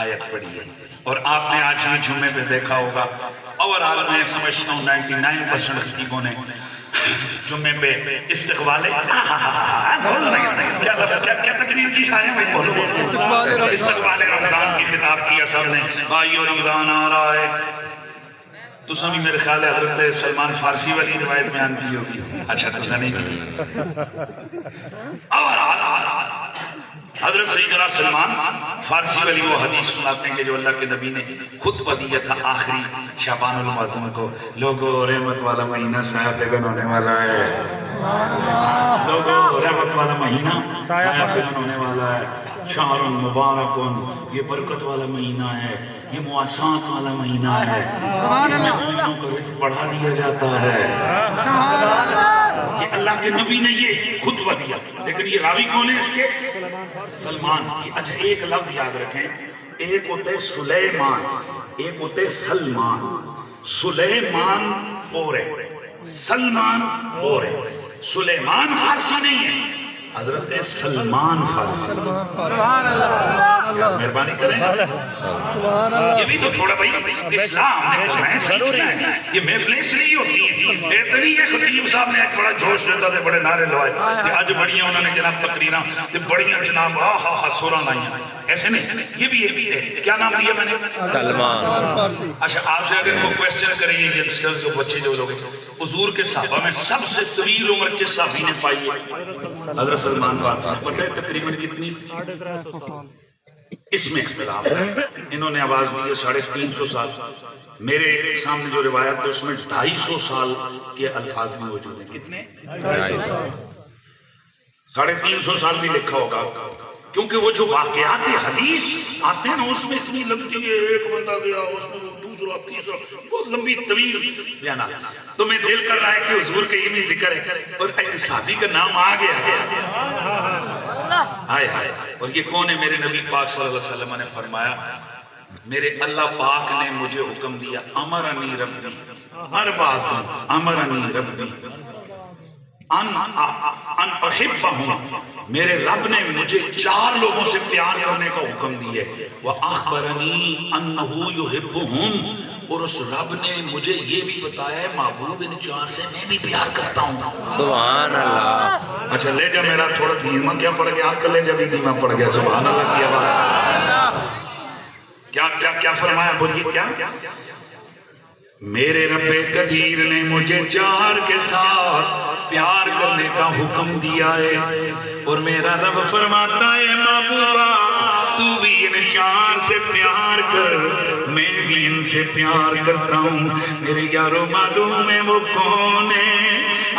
آیت پڑھی ہے، اور آپ نے آج بھی جمعے پہ دیکھا ہوگا، اور آج میں سمجھتا ہوں 99% خطیبوں نے جمعے پہ استقبال کیا تقریر کی، سارے میں بولو استقبال رمضان کی خطاب کیا سب نے، بھائیو رمضان آ رہا ہے، تو سبھی میرے خیال ہے حضرت سلمان فارسی والی روایت بیان کی ہوگی، اچھا تو نہیں کی، اور حضرت سیدنا سلمان فارسی والی وہ حدیث سناتے ہیں کہ جو اللہ کے نبی نے خطبہ دیا تھا آخری شعبان المعظم کو، لوگوں رحمت والا مہینہ سایہ فگن ہونے والا ہے، لوگوں رحمت والا مہینہ سایہ فگن ہونے والا ہے، شہر مبارکن، یہ برکت والا مہینہ ہے، یہ مواسات والا مہینہ ہے، اس میں مومنوں کو رزق بڑھا دیا جاتا ہے، یہ اللہ کے نبی نے یہ خطبہ دیا، لیکن یہ راوی کون ہے اس کے؟ سلمان۔ اچھا ایک لفظ یاد رکھیں، ایک ہوتے سلیمان، ایک ہوتے سلمان، سلیمان اور ہے، سلمان اور ہے، سلیمان فارسی نہیں ہے، حضرت سلمان فارسی، مہربانی کریں، یہ بھی تو تھوڑا بھائی اسلام نے کرنا ہے، سیکھنا ہے، یہ محفلیں اس لیے ہوتی ہیں، اتنی یہ خطیب صاحب نے ایک بڑا جوش دیتا تھے، بڑے نعرے لوائے کہ آج بڑیاں انہوں نے جناب تقریرہ، بڑیاں جناب سورہ لائیں، ایسے نہیں، یہ بھی ہے، کیا نام دیا میں نے؟ سلمان۔ اچھا آپ سے اگر وہ کوئسچن کریں یہ ینگسٹرز جو بچے جو لوگ حضور کے صحابہ میں سب سے طویل عمر کے صحابی نے پائی ہے حضرت سلمان فارسی، پتہ ہے تقریباً کتنی؟ اس میں اختلاف ہے، انہوں نے آواز دی ہے 350 سال، میرے سامنے جو روایت ہے اس میں 250 سال کے الفاظ میں موجود ہیں، کتنے؟ 350 سال بھی لکھا ہوگا، کیونکہ وہ جو واقعات حدیث آتے ہیں نا اس میں اتنی لمبی ہے، ایک بندہ گیا اس میں دوسرا تیسرا بہت لمبی طویل بیانات، تو میں دل کر رہا ہے کہ حضور کا یہ بھی ذکر ہے، اور ایک صحابی کا نام آ گیا، ہائے ہائے، اور یہ کون ہے؟ میرے نبی پاک صلی اللہ علیہ وسلم نے فرمایا، میرے اللہ پاک نے مجھے حکم دیا، امرنی ربی اربعۃ، امرنی ربی ان احبہم، میرے رب نے مجھے 4 لوگوں سے پیار کرنے کا حکم دیا ہے، وَأَخْبَرَنِي أَنَّهُ يُحِبُّهُمْ، اور اس رب نے مجھے یہ بھی بتایا ہے محبوب ان 4 سے میں بھی پیار کرتا ہوں۔ سبحان اللہ۔ اچھا لے جا میرا تھوڑا دھیما کیا پڑ گیا، آپ کا لے جا بھی دھیما پڑ گیا، سبحان اللہ کی آواز، کیا فرمایا، بولیے کیا؟ میرے رب قدیر نے مجھے 4 کے ساتھ پیار کرنے کا حکم دیا ہے، اور میرا رب فرماتا ہے محبوبہ تو بھی ان 4 سے پیار کر، میں بھی ان سے پیار کرتا ہوں۔ میرے یارو معلوم ہے وہ کون ہے؟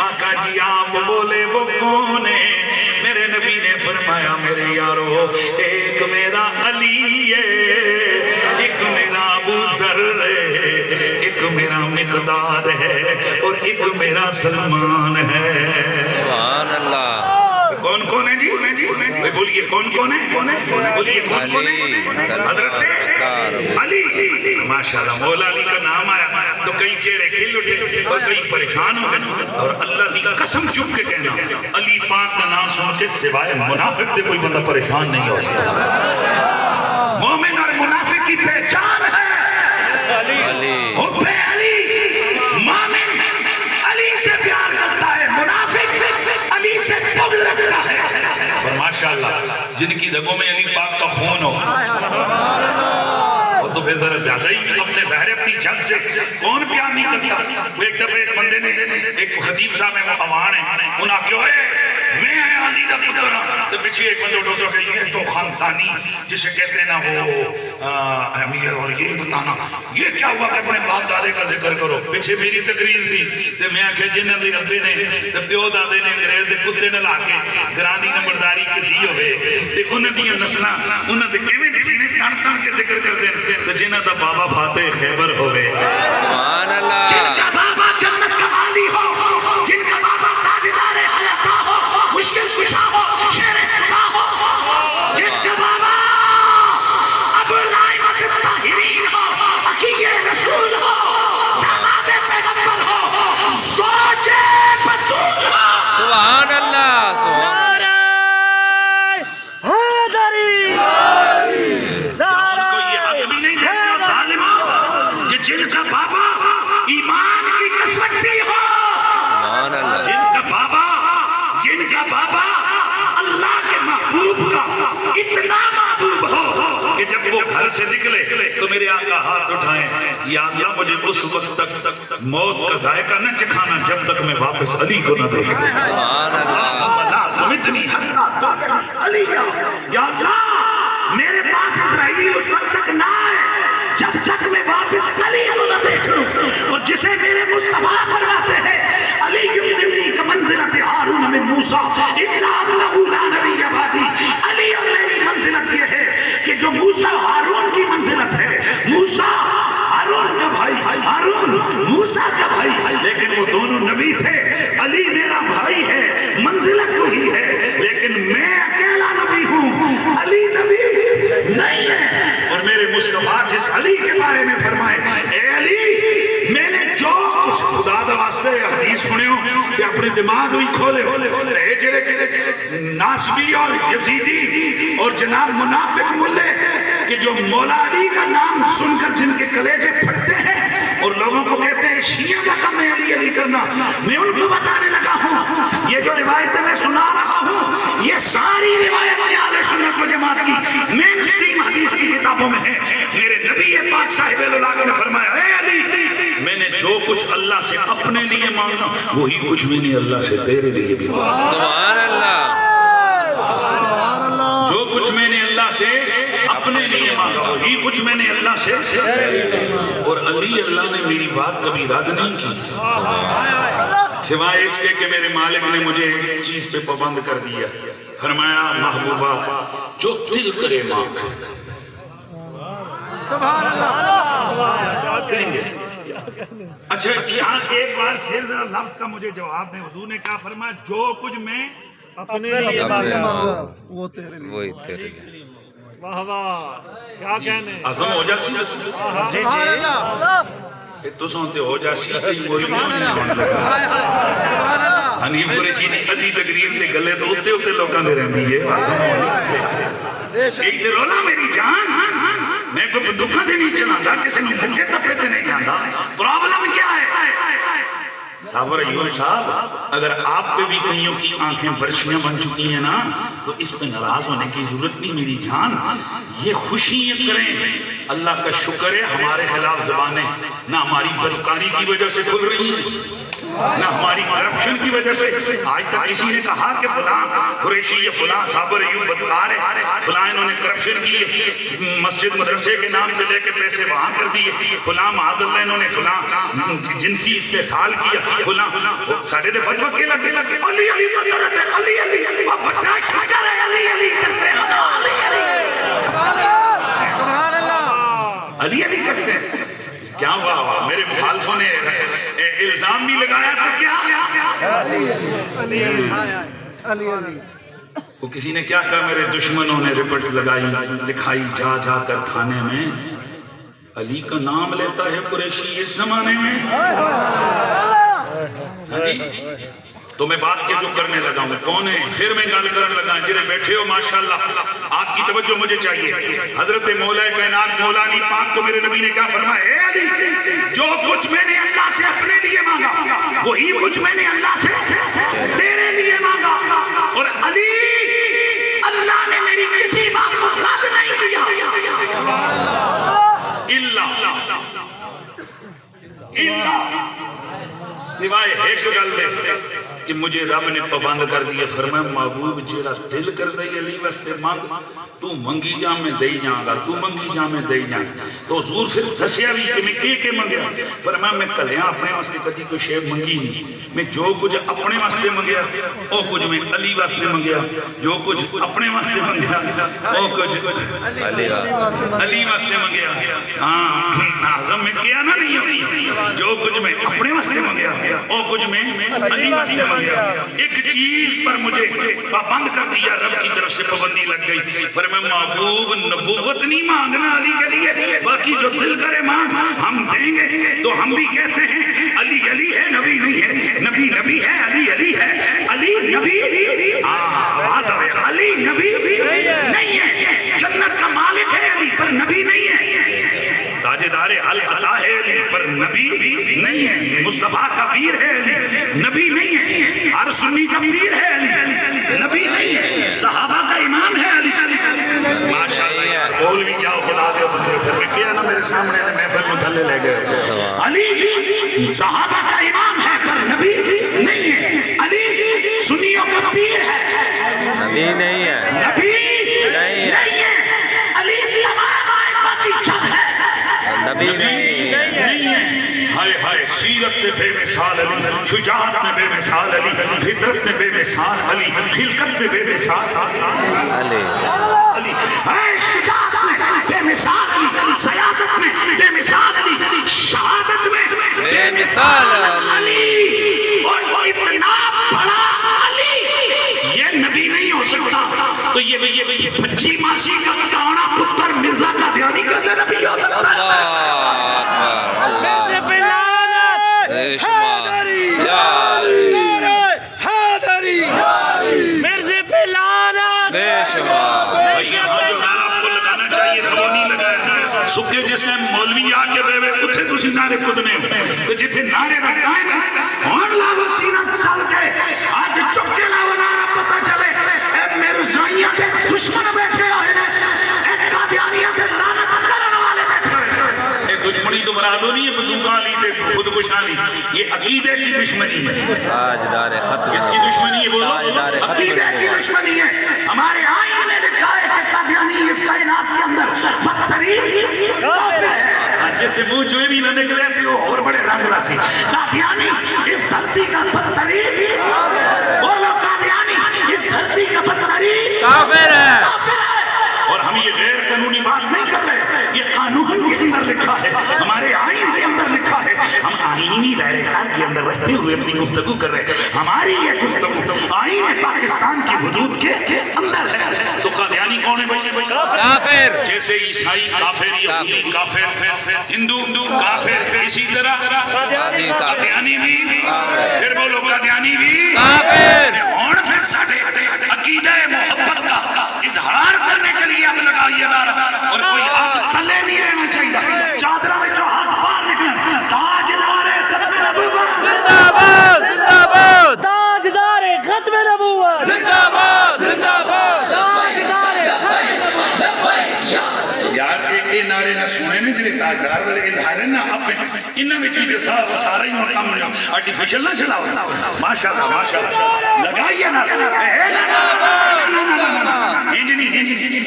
آقا جی آپ بولے وہ کون ہے؟ میرے نبی نے فرمایا میرے یارو ایک میرا علی ہے، ایک میرا ابو ذر ہے، ایک میرا مقداد ہے، اور ایک میرا سلمان ہے۔ سبحان اللہ۔ کون کون ہے جی؟ بولیے کون کون ہے؟ بولیے کون کون ہے؟ حضرت علی، ماشاءاللہ مولا علی کا نام آیا تو کئی چہرے کھل اٹھے اور کئی پریشان ہو گئے، اور اللہ کی قسم چپ کے کہنا علی پاک کا نام سن کے سوائے منافق سے کوئی بندہ پریشان نہیں ہو سکتا۔ مومن اور منافق کی پہچان ہے علی، حب علی، مومن علی سے پیار کرتا ہے، منافق علی سے بغض رکھتا ہے، اور ماشاءاللہ جن کی رگوں میں علی پاک کا خون ہو وہ تو پھر ذرا زیادہ ہی اپنے ظاہر اپنی جد سے کون پیار نہیں کرتا۔ وہ ایک دفعہ ایک بندے نے ایک خطیب صاحب ہے وہ عوان ہے، انہاں کیوں ہے میں علی کا پتر ہوں، تو پیچھے ایک بندہ اٹھو کہ یہ تو خاندانی جسے کہتے ہیں نا وہ امیر، اور یہ بتانا یہ کیا ہوا کہ اپنے باپ دادے کا ذکر کرو۔ پیچھے میری تقریر سی تے میں آکھیا جنہاں دے ابے نے تے پیو دادے نے انگریز دے کتے نال آ کے گراں دی نمبرداری کی ہوئے تے انہاں دیاں نسلاں انہاں دے کیویں سینے تن تن کے ذکر کردے تے جنہاں دا بابا فاتح خیبر ہوئے، سبحان اللہ، جن کا بابا جنت کا والی ہو، جن کا بابا تاجدار حیاتہ ہو، مشکل کشا ہو، شیر خدا ہو، جن کا بابا ابو الائمۃ الطاہرین ہو، عقی رسول ہو، داماد پیغمبر ہو، زوج بطول ہو، سبحان اللہ، سبحان اللہ، سے نکلے تو میرے آقا ہاتھ اٹھائیں، یا اللہ مجھے اس وقت تک موت کا ذائقہ نہ چکھانا جب تک میں واپس علی کو نہ دیکھوں۔ سبحان اللہ، اتنی علی یا اللہ میرے پاس اسرائیل اس وقت تک نہ آئے جب تک میں واپس علی کو نہ دیکھوں۔ اور جسے میرے مصطفیٰ فرماتے ہیں علی یمنی کا منزلت ہارون من موسیٰ الا انہ لا نبی بعدی، علی اور میری منزلت یہ ہے کہ جو موسیٰ ہارون کی منزلت ہے، موسیٰ ہارون کا بھائی، ہارون موسیٰ کا بھائی، لیکن وہ دونوں نبی تھے۔ علی میرا بھائی ہے، منزلت وہی ہے، لیکن میں اکیلا نبی ہوں، علی نبی نہیں ہے۔ اور میرے مصطفیٰ جس علی کے بارے میں فرمائے، اے علی میں نے جو کچھ خدا دا واسطے حدیث سنے ہو کہ اپنے دماغ بھی کھولے اے جڑے ناسبی اور یزیدی اور جناب منافق ملے کہ جو مولا علی کا نام سن کر جن کے کلیجے پھٹتے ہیں اور لوگوں کو کہتے ہیں شیعہ کا کم ہے علی علی کرنا، میں ان کو بتانے لگا ہوں یہ جو روایتیں میں سنا رہا ہوں یہ ساری روایتیں اہل سنت و جماعت کی مین سٹریم حدیث کی کتابوں میں ہیں۔ میرے نبی پاک صاحب العلاق نے فرمایا، اے علی میں نے جو کچھ اللہ سے اپنے لیے مانگا وہی کچھ میں نے اللہ سے تیرے لیے بھی مانگا۔ سبحان اللہ، جو کچھ میں نے اللہ سے اپنے لیے مانگا وہی کچھ میں نے اللہ سے، اور علی اللہ نے میری بات کبھی رد نہیں کی سوائے اس کے کہ میرے مالک نے مجھے ایک چیز پہ پابند کر دیا، فرمایا محبوبہ جو دل کرے مانگ سبحان اللہ دیں گے۔ اچھا یہاں ایک بار پھر ذرا لفظ کا مجھے جواب دیں، حضور نے کیا فرمایا؟ جو کچھ میں اپنے لیے مانگا وہ تیرے لیے، وہی تیرے لیے۔ واہ واہ، کیا کہنے، عظم ہو جاسی سبحان اللہ تو سنتے ہو جاسی کئی مولیوں نے بند لگا حنیف قریشی نے ادھی تقریر تے گلے تو اتے اتے لوگاں دے رہن دیئے عظم ہو جاسی ایک دے رولا میری جان میں کوئی بندوقہ دے نہیں چلا تھا کسی نے سنکے تپے تے نہیں جاندہ پرابلم کیا ہے؟ صابر ایوب صاحب اگر آپ پہ بھی کئیوں کی آنکھیں برشیاں بن چکی ہیں نا تو اس پہ ناراض ہونے کی ضرورت نہیں میری جان، یہ خوشی کریں اللہ کا شکر ہے ہمارے خلاف زبانیں نہ ہماری بدکاری کی وجہ سے کھل رہی ہیں نہ ہماری کرپشن کی وجہ سے۔ آج تک کسی نے کہا کہ فلاں قریشی یا فلاں صابر ایوب بدکار ہے، فلاں انہوں نے کرپشن کی ہے، مسجد مدرسے کے نام سے لے کے پیسے وہاں کر دیے، فلاں معاذ اللہ انہوں نے فلاں جنسی استحصال کیا، فلاں ساڑھے دے فتوہ کے لگے علی علی کرتے ہیں، علی علی وہ بڑا شکر ہے علی علی کرتے ہیں، سبحان اللہ علی علی کرتے ہیں۔ کیا واہ واہ، میرے مخالفوں نے الزام نہیں لگایا تو کیا علی علی علی علی وہ کسی نے کیا کہا، میرے دشمنوں نے رپٹ لگائی لکھائی جا جا کر تھانے میں علی کا نام لیتا ہے قریشی اس زمانے میں۔ ہاں جی تو میں بات کے جو کرنے لگا ہوں کون ہے، پھر میں گل کرنے لگا جنہیں بیٹھے ہو ماشاءاللہ آپ کی توجہ مجھے چاہیے۔ حضرت مولا کائنات مولا علی پاک تو میرے نبی نے کیا فرمایا، اے علی جو کچھ میں نے اللہ سے اپنے لیے مانگا وہی کچھ میں نے اللہ سے تیرے لیے مانگا، اور علی اللہ نے میری کسی بات کو رد نہیں کیا سوائے ایک گل دے کہ مجھے رب نے پابند کر دیا، فرمایا محبوب جیڑا دل کر دے علی واسطے مانگ، تو منگی جا میں دئی جاؤں گا، تو منگی جا میں دئی جاؤں گا۔ تو حضور پھر دسیا بھی کہ میں کے منگیا، فرمایا میں کلیاں اپنے واسطے کدی کوئی شے منگی نہیں، میں جو کچھ اپنے واسطے منگیا وہ کچھ میں علی واسطے منگیا، جو کچھ اپنے واسطے منگیا وہ کچھ علی واسطے منگیا۔ ہاں اعظم میں کیا نہ نہیں ہوئی، جو کچھ میں اپنے واسطے منگیا وہ کچھ میں علی واسطے منگیا۔ ایک چیز پر مجھے پابند کر دیا، رب کی طرف سے پابندی لگ گئی، پر میں محبوب نبوت نہیں مانگنا علی کے لیے، باقی جو دل کرے مانگ ہم دیں گے۔ تو ہم بھی کہتے ہیں علی علی ہے نبی نہیں ہے، نبی نبی ہے علی علی ہے، علی نبی آواز آئے علی نبی نہیں ہے، جنت کا مالک ہے علی پر نبی نہیں ہے، تاجدار حل عطا ہے علی پر نبی نہیں ہے، مصطفیٰ کا پیر ہے علی نبی نہیں ہے، ہر سنی کا پیر ہے علی نبی نہیں ہے، صحابہ کا امام ہے علی ماشاءاللہ بول بھی جاؤ خدا دے بندے پھر میں کیا نا میرے سامنے محفل میں تھلے لے گئے علی صحابہ کا امام ہے پر نبی نہیں ہے علی سنیوں کا پیر ہے نبی نہیں ہے نبی نہیں ہے نہیں ہے علی تمام ائمہ کی چھت ہے نبی نہیں ہے ہائے ہائے سیرت میں بے مثال علی شجاعت میں بے مثال علی فطرت میں بے مثال علی خلقت میں بے مثال علی علی ہائے شجاعت میں بے مثال علی سیادت میں بے مثال علی شہادت میں بے مثال علی اور اتنا بڑا علی یہ نبی نہیں ہو سکتا تو یہ بچی ماسی کا کانا پتر مرزا کا دیانی کا نبی ہو سکتا ہے سکے جس نے مولوی آ کے بے اتھے تسی نعرے کدنے تو جتھے نعرے دا ٹائم ہے ہون لاو سینہ چل گئے آج چکے لاو نعرہ پتہ چلے اے مرزائیاں دے دشمن بیٹھے آئے نے اے قادیانیاں دے لعنت کرن والے بیٹھے ہوئے اے دشمنی تو مرادو نہیں ہے بندوقاں لی تے خودکشانی یہ عقیدے کی دشمنی ہے تاجدار ختم کس کی دشمنی ہے بولو عقیدے کی دشمنی ہے ہمارے آئین میں لکھا ہے کہ قادیانی اس کائنات کے اندر بدترین کافر ہے جس سے منہ چوئے بھی نہ نکلے تھے وہ اور بڑے رنگ راسی قادیانی اس دھرتی کا بدترین بولو قادیانی اس دھرتی کا بدترین کافر ہے اور ہم یہ غیر قانونی بات نہیں کر رہے یہ قانون کے اندر لکھا ہے ہمارے آئین کے اندر لکھا ہے ہم آئینی دائرے کار کے اندر رہتے ہوئے اپنی گفتگو کر رہے ہیں ہماری یہ گفتگو آئین پاکستان کی حدود کے اندر ہے تو قادیانی کون ہے بھائی کافر جیسے عیسائی کافر یہودی کافر ہندو کافر اسی طرح قادیانی بھی پھر بولو قادیانی بھی کافر اور پھر ساڑھے عقیدہ محبت کا اظہار کرنے کے لیے اب لگائیے نعرہ اور کوئی ہاتھ تلے نہیں رہنا چاہیے چادرہ میں جو ہاتھ باہر نکلے تاجدار ختم نبوت زندہ باد زندہ باد تاجدار ختم نبوت زندہ باد زندہ باد تاجدار یار ایک نعرے نہ سنے نہیں جلے تاجدار والے اظہار نہ اپنے انہاں میں چیزیں سارا ہی اور کم آرٹیفیشل نہ چلاؤ ماشاءاللہ ماشاءاللہ لگائیے نعرہ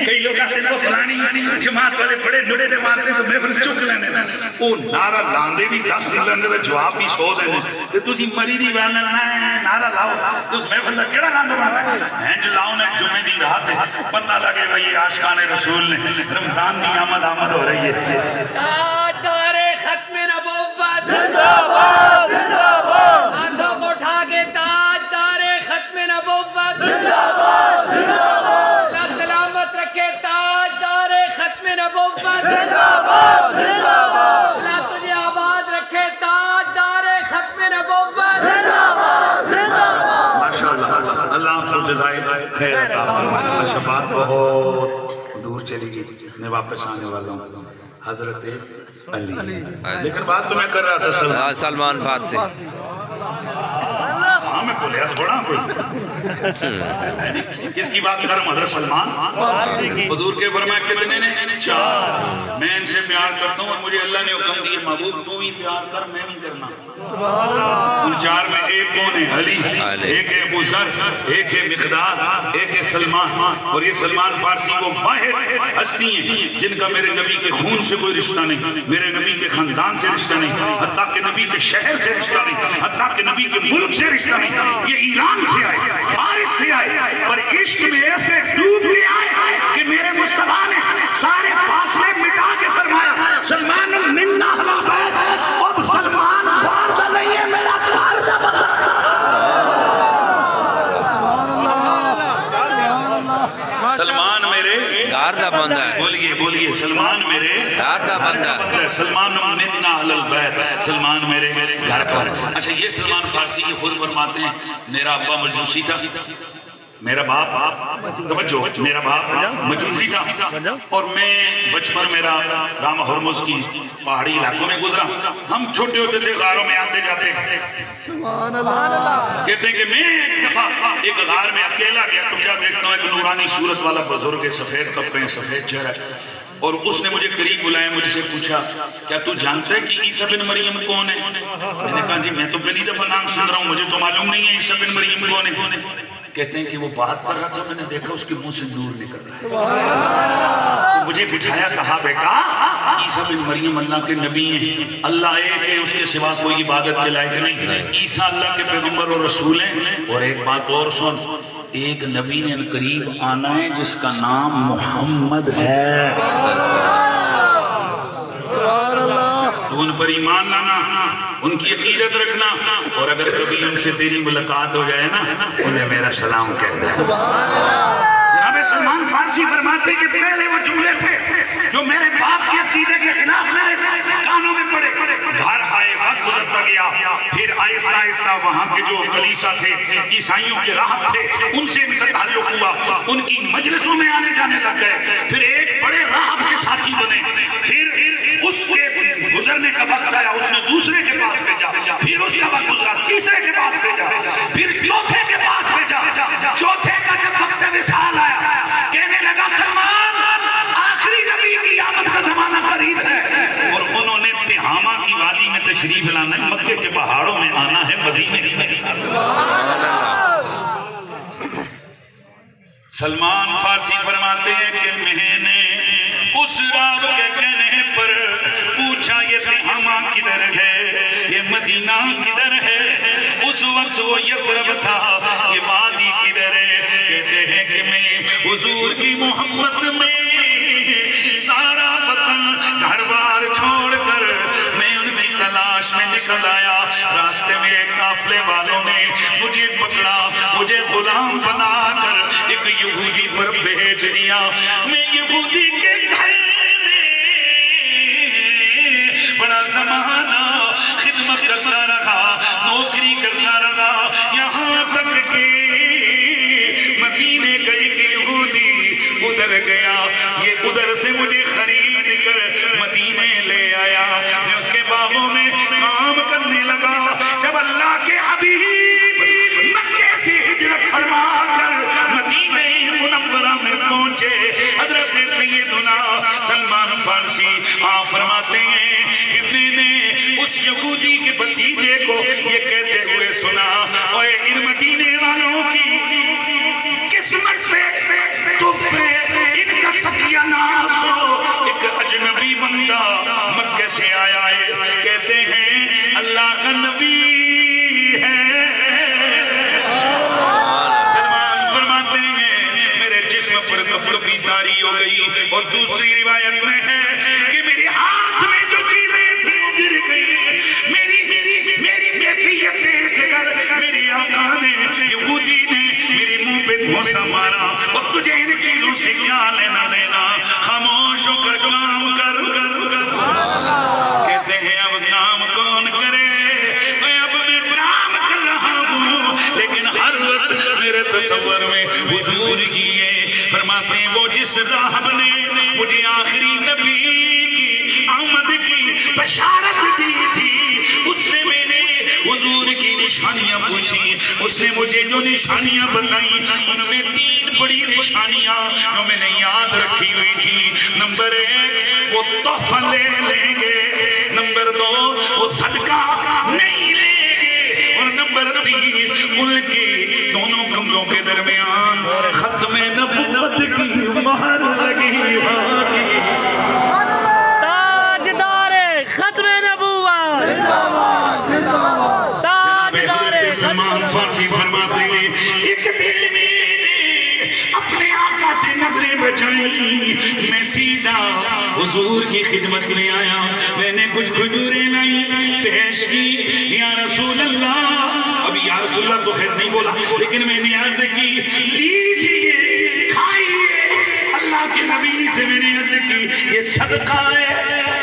کئی لوگ آتے ہیں فلانی جماعت والے بڑے نڑے دے مارتے تو محفل چک لینے وہ نعرہ لاندے بھی 10 لینے دا جواب بھی 100 دینے تو تسی مری دی بیانے نعرہ لاؤ تو اس محفل دا کیڑا لاندے مارتا ہے ہینڈ لاؤ نے جمعے دی رات ہے پتہ لگے بھئی عاشقان رسول نے رمضان دی آمد ہو رہی ہے تاجدار ختم نبوت زندہ باد زندہ باد ہاتھوں کو اٹھا کے تاجدار ختم نبوت زندہ باد زندہ باد اللہ سلامت رکھے تاجدار ختم نبوت زندہ باد زندہ باد اللہ تجھے آباد رکھے تاجدار ختم نبوت زندہ باد زندہ باد ماشاءاللہ اللہ آپ کو جزائے خیر عطا فرمائے اچھا بات بہت دور چلی گئی میں واپس آنے والا ہوں حضرت علی لیکن بات تو میں کر رہا تھا سلمان فارسی ہاں میں بولیا تھوڑا کوئی کس کی بات کر رہا ہوں حضرت سلمان حضور کے فرمایا کتنے نے 4 میں ان سے پیار کرتا ہوں اور مجھے اللہ نے حکم دیے محبوب تو ہی پیار کر میں نہیں کرنا ان 4 میں ایک کون ہے علی ایک ہے ابو ذر ایک ہے مقداد ایک ہے سلمان اور یہ سلمان فارسی وہ واحد ہستی ہیں جن کا میرے نبی کے خون سے کوئی رشتہ نہیں میرے نبی کے خاندان سے رشتہ نہیں حتیٰ کہ نبی کے شہر سے رشتہ نہیں حتیٰ کہ نبی کے ملک سے رشتہ نہیں یہ ایران سے آئے فارس سے آئے پر عشق میں ایسے ڈوب کے آئے کہ میرے مصطفیٰ نے سارے فاصلے مٹا کے فرمایا سلمان منا ہوا بیت اب سلمان بارد نہیں ہے میرا کارد بتا سلمان میرے گاردہ بندہ ہے بولیے بولیے سلمان میرے گاردہ بندہ ہے سلمان منا اہل البیت سلمان میرے گھر پر اچھا یہ سلمان فارسی کی خود فرماتے ہیں میرا ابا مجوسی تھا میرا باپ توجہ میرا باپ مجوسی تھا اور میں بچپن میرا رام ہرمز کی پہاڑی علاقوں میں گزرا. ہم چھوٹے ہوتے تھے غاروں میں آتے جاتے. کہتے ہیں کہ میں ایک دفعہ ایک غار میں اکیلا گیا تو کیا دیکھتا ہوں ایک نورانی صورت والا بزرگ سفید کپڑے سفید چہرہ اور اس نے مجھے قریب بلایا مجھ سے پوچھا کیا تو جانتا ہے کہ عیسیٰ بن مریم کون ہے؟ میں نے کہا جی میں تو پہلی دفعہ نام سن رہا ہوں مجھے تو معلوم نہیں ہے عیسیٰ بن مریم کون ہے. کہتے ہیں کہ وہ بات کر رہا تھا میں نے دیکھا اس کے منہ سے نور نکل رہا ہے. مجھے بٹھایا کہا بیٹا عیسیٰ بن مریم اللہ کے نبی ہیں اللہ ایک ہے اس کے سوا کوئی عبادت کے لائق نہیں عیسیٰ اللہ کے پیغمبر اور رسول ہیں. اور ایک بات اور سن ایک نبی نے قریب آنا ہے جس کا نام محمد ہے. تو ان پر ایمان لانا ان کی عقیدت رکھنا اور اگر کبھی ان سے تیری ملاقات ہو جائے نا انہیں میرا سلام کہہ دے. جناب سلمان فارسی فرماتے کہ پہلے وہ جملے تھے جو میرے باپ کی عقیدے کے خلاف میرے کانوں میں پڑے. گھر آئے وقت گزرتا گیا پھر آہستہ آہستہ وہاں کے جو کلیسا تھے عیسائیوں کے راہب تھے ان سے ان کا تعلق ہوا ان کی مجلسوں میں آنے جانے لگ گئے. پھر ایک بڑے راہب کے ساتھی بنے پھر اس کے گزرنے کا وقت آیا اس نے دوسرے کے پاس بھیجا پھر اس کا وقت گزرا تیسرے کے پاس بھیجا پھر چوتھے کے پاس بھیجا. چوتھے کا جب وقت وصال آیا کہنے لگا سلمان آخری نبی کی آمد کا زمانہ قریب ہے اور انہوں نے تہامہ کی وادی میں تشریف لانا ہے مکے کے پہاڑوں میں آنا ہے مدینے کی. سلمان فارسی فرماتے ہیں کہ میں نے اس راو کے کہنے پر پوچھا یہ تہامہ کدھر ہے یہ مدینہ کدھر ہے. اس وقت وہ یسرب تھا یہ وادی کدھر ہے. کہتے ہیں کہ میں حضور کی محبت میں سارا وطن گھر بار چھوڑ کر میں ان کی تلاش میں نکل آیا. راستے میں ایک قافلے والوں نے مجھے پکڑا مجھے غلام بنا کر ایک یہودی پر بھیج دیا. میں یہودی کے گھر بڑا زمانہ خدمت کرتا رہا نوکری کرتا رہا یہاں تک کہ مدینے کا ایک یہودی ادھر گیا یہ ادھر سے مجھے خرید کر مدینے لے آیا. میں اس کے باغوں میں کام کرنے لگا. جب اللہ کے حبیب مکے سے ہجرت فرما کر مدینے منورہ میں پہنچے حضرت سیدنا سلمان فارسی آپ فرماتے ہیں کہ میں نے اس یہودی کے بھتیجے کو یہ کہتے ہوئے سنا اور ان مدینے والوں کی قسمت پہ تحفے ان کا ستیہ ناس ہو ایک اجنبی بندہ مکے سے آیا ہے کہتے ہیں اللہ کا نبی ہے. سلمان فرماتے ہیں میرے جسم پر کپڑی تاری ہو گئی اور دوسری روایت میں ہے کہ میرے ہاتھ میں جو چیزیں تھی وہ گر گئی. میری کیفیت دیکھ کر میری آقا نے یہودی نے میرے منہ پہ گھونسا مارا اور تجھے ان چیزوں سے کیا لینا دینا خاموش ہو کر کام کر. کہتے ہیں اب کام کون کرے اب میں کام کر رہا ہوں لیکن ہر وقت میرے تصور میں حضور کی ہے. فرماتے ہیں وہ جس راہب نے مجھے آخری نبی کی آمد کی بشارت دی تھی اس سے میں نے حضور کی نشانیاں پوچھی اس نے مجھے جو نشانیاں بتائیں ان میں 3 بڑی نشانیاں جو میں نے یاد رکھی ہوئی تھی. نمبر 1 وہ تحفہ لے لیں گے. نمبر 2 وہ صدقہ نہیں لیں گے اور نمبر 3 ان کے دونوں کمروں کے درمیان ختم نبوت کی مہر لگی ہوگی. تاجدار ختم نبوت حضرت سلمان فارسی فرماتے ہیں ایک دل میں اپنے آقا سے نظریں بچائی میں سیدھا حضور کی خدمت میں آیا. میں نے کچھ کھجوریں لائی پیش کی یا رسول اللہ. ابھی یا رسول اللہ تو خیر نہیں بولا لیکن میں نے عرض کی لیجئے کھائیے. اللہ کے نبی سے میں نے عرض کی یہ صدقہ ہے.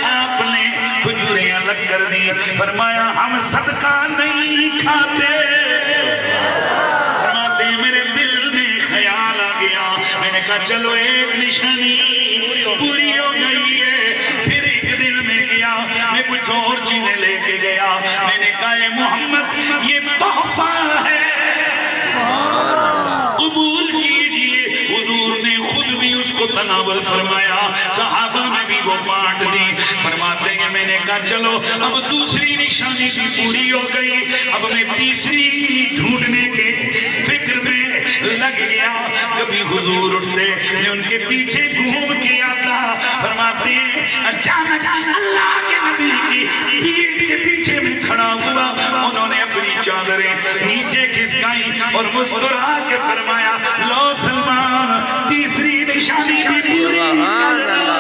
آپ نے کھجوریں الگ کر دی. فرمایا ہم صدقہ نہیں کھاتے. فرماتے میرے دل میں کہا چلو ایک نشانی پوری ہو گئی ہے. پھر ایک دن میں گیا, میں کچھ اور چیزیں لے کے گیا. میں نے کہا اے محمد یہ تحفہ ہے, قبول کیجئے. حضور نے خود بھی اس کو تناول فرمایا, صحابہ میں بھی وہ بانٹ دی. فرماتے ہیں میں نے کہا چلو اب دوسری نشانی بھی پوری ہو گئی, اب میں تیسری ڈھونڈنے کے فکر میں لگ گیا. کبھی حضور اٹھتے, میں ان کے پیچھے گھوم کے آتا. فرماتے ہیں اچانک اللہ کے نبی کی پیٹھ کے پیچھے میں کھڑا ہوا. انہوں نے اپنی چادریں نیچے کھسکائی اور مسکرا کے فرمایا لو سلمان تیسری نشانی بھی پوری کر لو.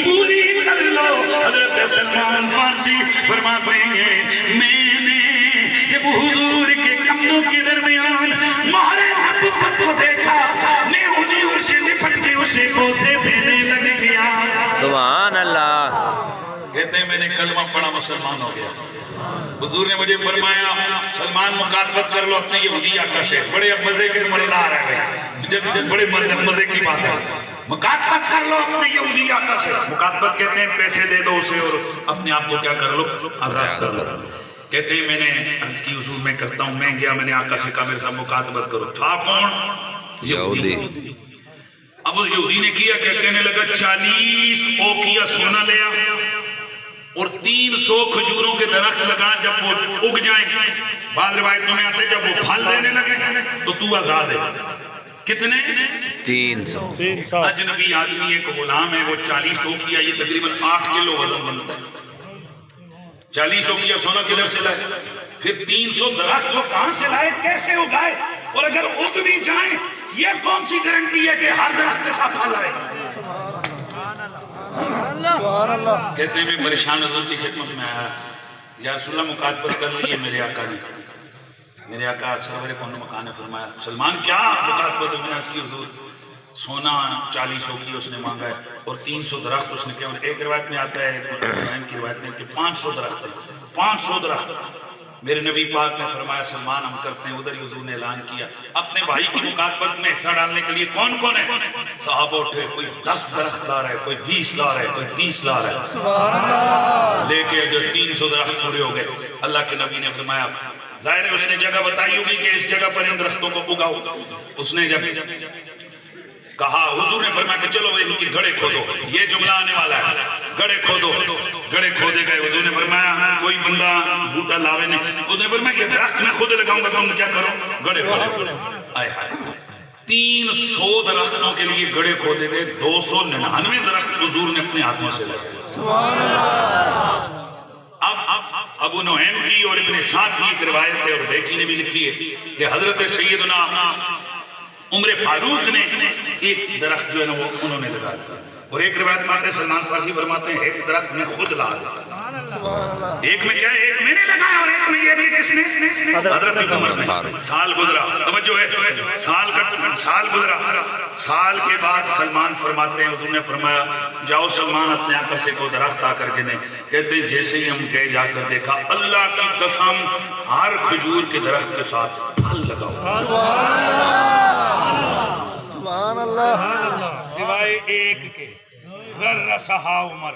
پوری کر لو. حضرت سلمان فارسی فرماتے ہیں میں نے جب حضور کے کمروں کے درمیان مہر نبوت کو دیکھا, میں حضور سے لپٹ کے اسے بوسے دینے لگ گیا. سبحان اللہ. کہتے ہیں میں نے کلمہ پڑھا, مسلمان ہو گیا. حضور نے مجھے فرمایا سلمان مکاتبت کر لو اپنے یہودی آقا سے. بڑے مزے کے مرلہ آ رہے ہیں, بڑے مزے کی بات ہے. مکاتبت کر لو اپنے یہودی آقا سے. مکاتبت کہتے ہیں پیسے دے دو اسے اور اپنے آپ کو کیا کر لو, آزاد کر لو. کہتے ہیں میں نے عرض کی حضور میں کرتا ہوں. میں گیا, میں نے آقا سے کہا میرے ساتھ مکاتبت کرو. تھا کون؟ یہودی. اب اس یہودی نے کیا کہ کہنے لگا 40 اوقیہ سونا لیا اور 300 کھجوروں کے درخت لگا, جب وہ اگ جائیں, بعض روایتوں میں آتے جب وہ پھل دینے لگے تو تو آزاد ہے. کتنے؟ 300. اجنبی آدمی ایک غلام ہے, وہ 40 اوقیہ, یہ تقریباً 8 کلو وزن بنتا ہے. 40 اوقیہ سونا کدھر سے لائے؟ پھر 300 درخت وہ کہاں سے لائے, کیسے اگائے, اور اگر اگ بھی جائیں یہ کون سی گارنٹی ہے کہ ہر درخت کے ساتھ پھل آئے؟ کہتے ہیں میں پریشان حضور کی خدمت میں آیا, یا رسول اللہ مکاتبت کر لیے میرے آقا نے. میرے آقا سرور کون مکان نے فرمایا سلمان کیا مکاتبت ہے؟ اس کی حضور سونا 40 اوقیہ اس نے مانگا ہے اور 300 درخت اس نے کیا. ایک روایت میں آتا ہے, ابراہیم کی روایت میں کہ 500 درخت ہے, 500 درخت. میرے نبی پاک نے فرمایا سلمان ہم کرتے ہیں. ادھر ہی حضور نے اعلان کیا اپنے بھائی کی مکاتبت میں حصہ ڈالنے کے لیے کون کون ہے؟ صحابہ اٹھے, کوئی 10 درخت لا رہا ہے, کوئی 20 لا رہا ہے, کوئی 30 لا رہا ہے. لے کے جو 300 درخت پورے ہو گئے. اللہ کے نبی نے فرمایا ظاہر ہے اس نے جگہ بتائی ہوگی کہ اس جگہ پر ان درختوں کو اگاؤ. اس نے جب کہا, حضور نے فرمایا کہ چلو ان کی گڑھے کھودو. یہ جملہ آنے والا ہے, گڑھے کھودو. گڑھے کھودے گئے. حضور نے فرمایا کوئی بندہ بوٹا لاوے نہیں. حضور نے فرمایا یہ درخت میں خود لگاؤں گا, تم کیا کرو, گڑھے کھودو. آئے ہائے, 300 درختوں کے لیے گڑھے کھودے گئے. 299 درخت حضور نے اپنے ہاتھوں سے لگائے. اب ابو نعیم کی اور ابن سعد کی ایک روایت ہے اور بیکی نے بھی لکھی ہے کہ حضرت سیدنا عمر فاروق نے ایک درخت جو ہے نا وہ انہوں نے لگا دیا. اور ایک روایت میں آتے ہیں سلمان فارسی فرماتے ہیں ایک درخت میں خود لا دیا. ایک میں کیا ہے, ایک میں نے لگایا اور ایک میں یہ بھی کس نے, حضرت عمر نے. سال گزرا, توجہ ہے, سال گزرا. سال کے بعد سلمان فرماتے ہیں حضور نے فرمایا جاؤ سلمان اپنے آقا سے کو درخت آ کر کے نہیں. کہتے ہیں جیسے ہی ہم گئے جا کر دیکھا اللہ کی قسم ہر کھجور کے درخت کے ساتھ پھل لگا. سبحان اللہ. سوائے ایک کے غر سہا عمر,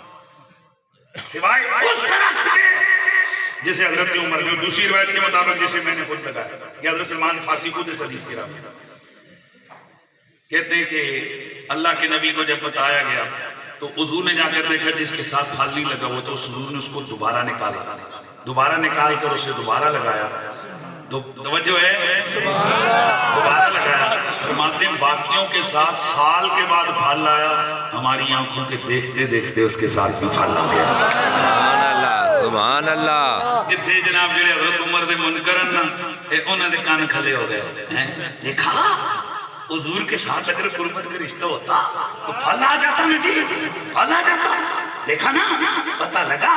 سوائے اس درخت کے جیسے حضرت عمر نے. دوسری روایت کے مطابق جیسے میں نے خود لگایا کہ حضرت سلمان فارسی خود اس حدیث کی راوی کہتے ہیں کہ اللہ کے نبی کو جب بتایا گیا تو حضور نے جا کر دیکھا جس کے ساتھ پھل نہیں لگا وہ تو حضور نے اس کو دوبارہ نکالا, دوبارہ نکال کر اسے دوبارہ لگایا. توجہ ہے, دوبارہ لگایا. فرماتے ہیں باقیوں کے ساتھ سال کے بعد پھل لایا, ہماری آنکھوں کے دیکھتے دیکھتے اس کے ساتھ بھی پھل لگ گیا. سبحان اللہ, سبحان اللہ. اتھے جناب جڑے حضرت عمر دے منکرن نا انہوں نے کان کھلے ہو گئے. دیکھا حضور کے ساتھ اگر قربت کا رشتہ ہوتا تو پھل آ جاتا نا, جی پھل آ جاتا. دیکھا نا پتہ لگا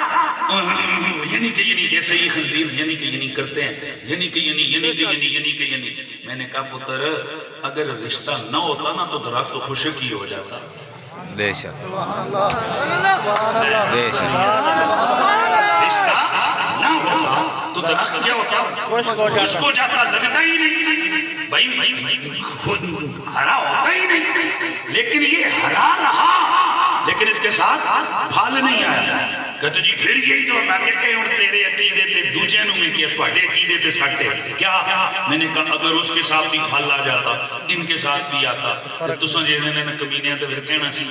یعنی کہ جیسے یہ خنزیر یعنی کرتے ہیں یعنی میں نے کہا پتر اگر رشتہ نہ ہوتا نا تو درخت خشک ہی ہو جاتا. بے شک سبحان اللہ بے شک رشتہ نہ ہوتا تو درخت کیا ہوتا؟ خشک ہو جاتا, لگتا ہی نہیں بھائی ہرا ہوتا ہی نہیں. لیکن یہ ہرا رہا لیکن اس کے ساتھ پھل نہیں آیا. کہتے جی پھر یہی تو میں کہتے ہیں تیرے عقیدے تے دوجے نو میں کیا تواڈے عقیدے تے ساڈے کیا. میں نے کہا اگر اس کے ساتھ بھی پھل آ جاتا ان کے ساتھ بھی آتا تو تساں جے نے کمینے تے پھر کہنا سی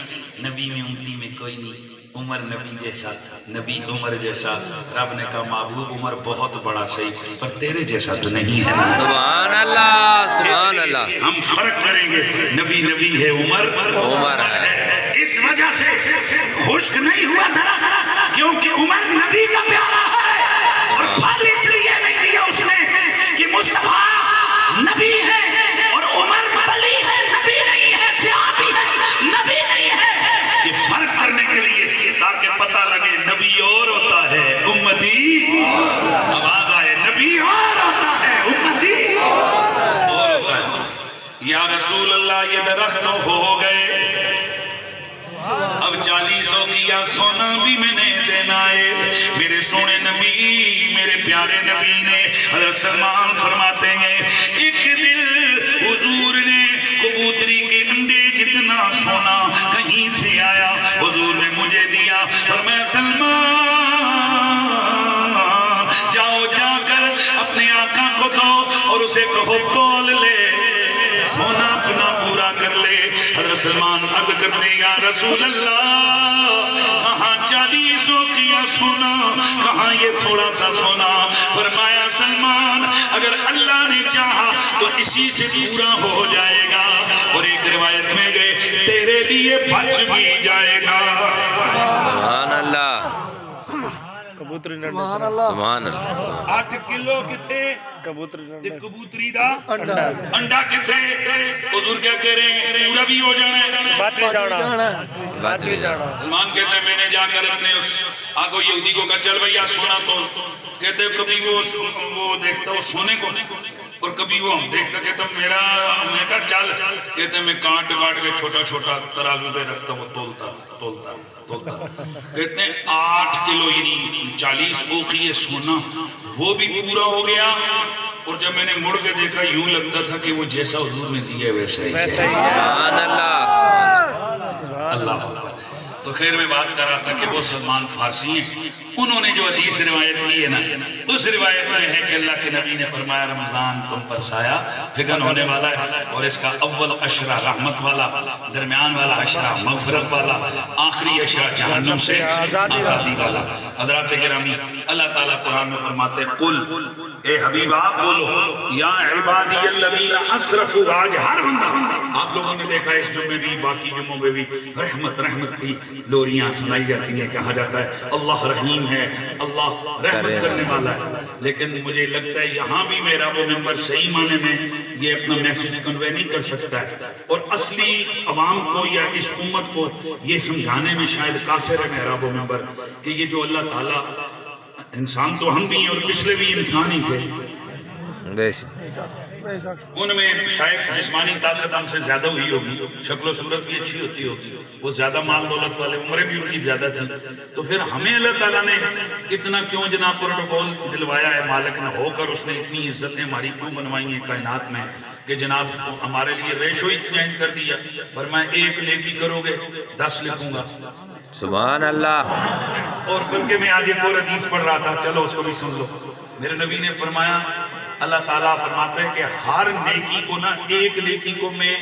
نبی میں امتی میں کوئی نہیں, عمر نبی جیسا, نبی عمر جیسا. رب نے کہا محبوب عمر بہت بڑا صحیح پر تیرے جیسا تو نہیں ہے نا. سبحان اللہ سبحان اللہ. ہم فرق کریں گے, نبی ہے, عمر ہے. اس وجہ سے خشک نہیں ہوا درخت کیونکہ عمر نبی کا پیارا ہے, اور پھل اس لیے نہیں دیا اس نے کہ مصطفیٰ نبی ہے اور عمر ولی ہے, نبی نہیں ہے, صحابی ہے, نبی نہیں ہے. یہ فرق کرنے کے لیے تاکہ پتہ لگے نبی اور ہوتا ہے امتی, آواز آئے نبی اور ہوتا ہے امتی اور ہوتا ہے. یا رسول اللہ یہ درخت ہو گئے, اب 40 کیا سونا بھی میں نے دینا ہے. میرے سونے نبی, میرے پیارے نبی نے حضرت سلمان فرماتے ہیں ایک دل حضور نے کبوتری کے انڈے جتنا سونا کہیں سے آیا, حضور نے مجھے دیا اور میں سلمان جاؤ جا کر اپنے آقا کو دو اور اسے کہو تول لے, سونا اپنا پورا کر لے. حضرت سلمان عرض کرتے یا رسول اللہ کہاں 40 کیا سونا, کہاں یہ تھوڑا سا سونا. فرمایا سلمان اگر اللہ نے چاہا تو اسی سے پورا ہو جائے گا, اور ایک روایت میں گئے تیرے لیے بچ بھی جائے گا. سبحان اللہ سبحان اللہ سبحان اللہ. 8 کلو کتھے کبوتری دا انڈا کتھے, حضور کیا کہہ رہے ہیں پورا بھی ہو جانا ہے, بات بھی جانا. سلمان کہتے ہیں میں نے جا کر اپنے اس آگو یہودی کو کہا چل بھیا سونا تو, کہتے ہیں کبھی وہ دیکھتا وہ سونے کو اور کبھی وہ ہم دیکھتا, کہتا میرا, میں کہا چل, کہتے ہیں میں کاٹ کے چھوٹا چھوٹا ترازو پہ رکھتا وہ تولتا. کہتے ہیں 8 کلو یعنی 40 اوقیہ سونا وہ بھی پورا ہو گیا, اور جب میں نے مڑ کے دیکھا یوں لگتا تھا کہ وہ جیسا حضور نے دیا ویسا ہی ہے. سبحان اللہ. اللہ. تو خیر میں بات کر رہا تھا کہ وہ سلمان فارسی ہیں, انہوں نے جو حدیث روایت کی ہے نا, اس روایت میں ہے کہ اللہ کے نبی نے فرمایا رمضان تم پر سایہ فگن ہونے والا ہے, اور اس کا اول عشرہ رحمت والا, درمیان والا عشرہ مغفرت والا, آخری عشرہ جہنم سے آزادی والا. حضرات گرامی اللہ تعالیٰ قرآن میں فرماتے ہیں قل, اے حبیب آپ بولو یا عبادی الذین اسرفوا. آج ہر بندہ آپ لوگوں نے دیکھا اس جمعے بھی باقی جمعوں میں بھی رحمت کی لوریاں سنائی جاتی ہیں, کہا جاتا ہے اللہ رحیم ہے, اللہ رحمت کرنے والا ہے. لیکن مجھے لگتا ہے یہاں بھی میرا وہ ممبر صحیح معنی میں یہ اپنا میسج کنوے نہیں کر سکتا ہے, اور اصلی عوام کو یا اس امت کو یہ سمجھانے میں شاید قاصر ہے میرا وہ ممبر کہ یہ جو اللہ تعالیٰ, انسان تو ہم بھی ہیں اور پچھلے بھی انسان ہی تھے, ان میں شاید جسمانی طاقت ہم سے زیادہ ہوئی ہوگی, شکل و صورت بھی اچھی ہوتی ہوگی, وہ زیادہ مال دولت والے, عمریں بھی ان کی زیادہ تھی. تو پھر ہمیں اللہ تعالیٰ نے اتنا کیوں جناب پروٹوکول دلوایا ہے, مالک نے ہو کر اس نے اتنی عزتیں ہماری کیوں بنوائی ہیں کائنات میں کہ جناب ہمارے لیے ریشو ہی چینج کر دیا, پر میں 1 نیکی کرو گے 10 لکھوں گا. سبحان اللہ. اور بلکہ میں آج ایک اور حدیث پڑھ رہا تھا, چلو اس کو بھی سن لو. میرے نبی نے فرمایا, اللہ تعالیٰ فرماتا ہے کہ ہر نیکی کو نا, ایک نیکی کو میں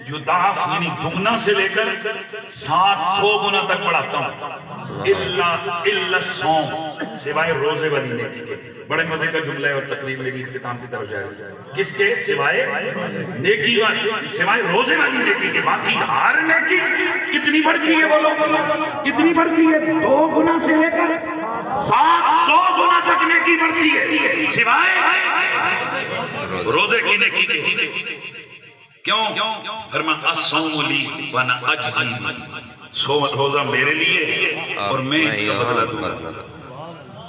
یضاعف یعنی دگنا سے لے کر 700 گنا تک بڑھاتا ہوں, الا الصوم, سوائے روزے والی نیکی کے. بڑے مزے کا جملہ ہے اور تقریر میری اختتام کی طرف جائے گی. کس کے سوائے نیکی والی, سوائے روزے والی نیکی کے, باقی ہر نیکی کتنی بڑھتی ہے بولو, کتنی بڑھتی ہے؟ 2 گنا سے لے کر 700 گنا تک نیکی بڑھتی ہے, سوائے روزے کی نیکی کے. کیوں؟ فرمایا الصوم لی وانا اجزی, سو روزہ میرے لیے اور میں اس کا بدلہ دوں گا۔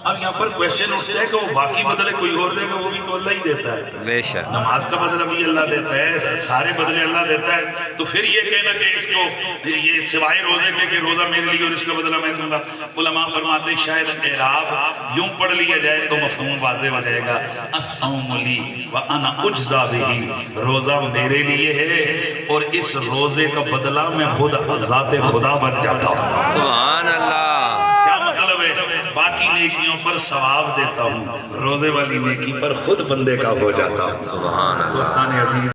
اب یہاں پر کویسچن اٹھتا ہے کہ وہ باقی بدلے کوئی اور دے گا، وہ بھی تو اللہ ہی دیتا ہے۔ بے شک نماز کا بدلہ بھی اللہ دیتا ہے، سارے بدلے اللہ دیتا ہے، تو پھر یہ کہنا کہ اس کو یہ سوائے روزے کے کہ روزہ میرے لیے اور اس کا بدلہ میں دوں گا، علماء فرماتے ہیں شاید اعراب یوں پڑھ لیا جائے تو مفہوم واضح ہو جائے گا، الصوم لی وانا اجزا بہ، روزہ میرے لیے ہے اور اس روزے کا بدلہ میں خود ذات خدا بن جاتا ہوں۔ سبحان اللہ۔ کیا مطلب ہے؟ باقی نیکیوں پر ثواب دیتا ہوں، روزے والی نیکی پر خود بندے کا ہو جاتا ہوں۔ سبحان اللہ۔ دوستان عزیز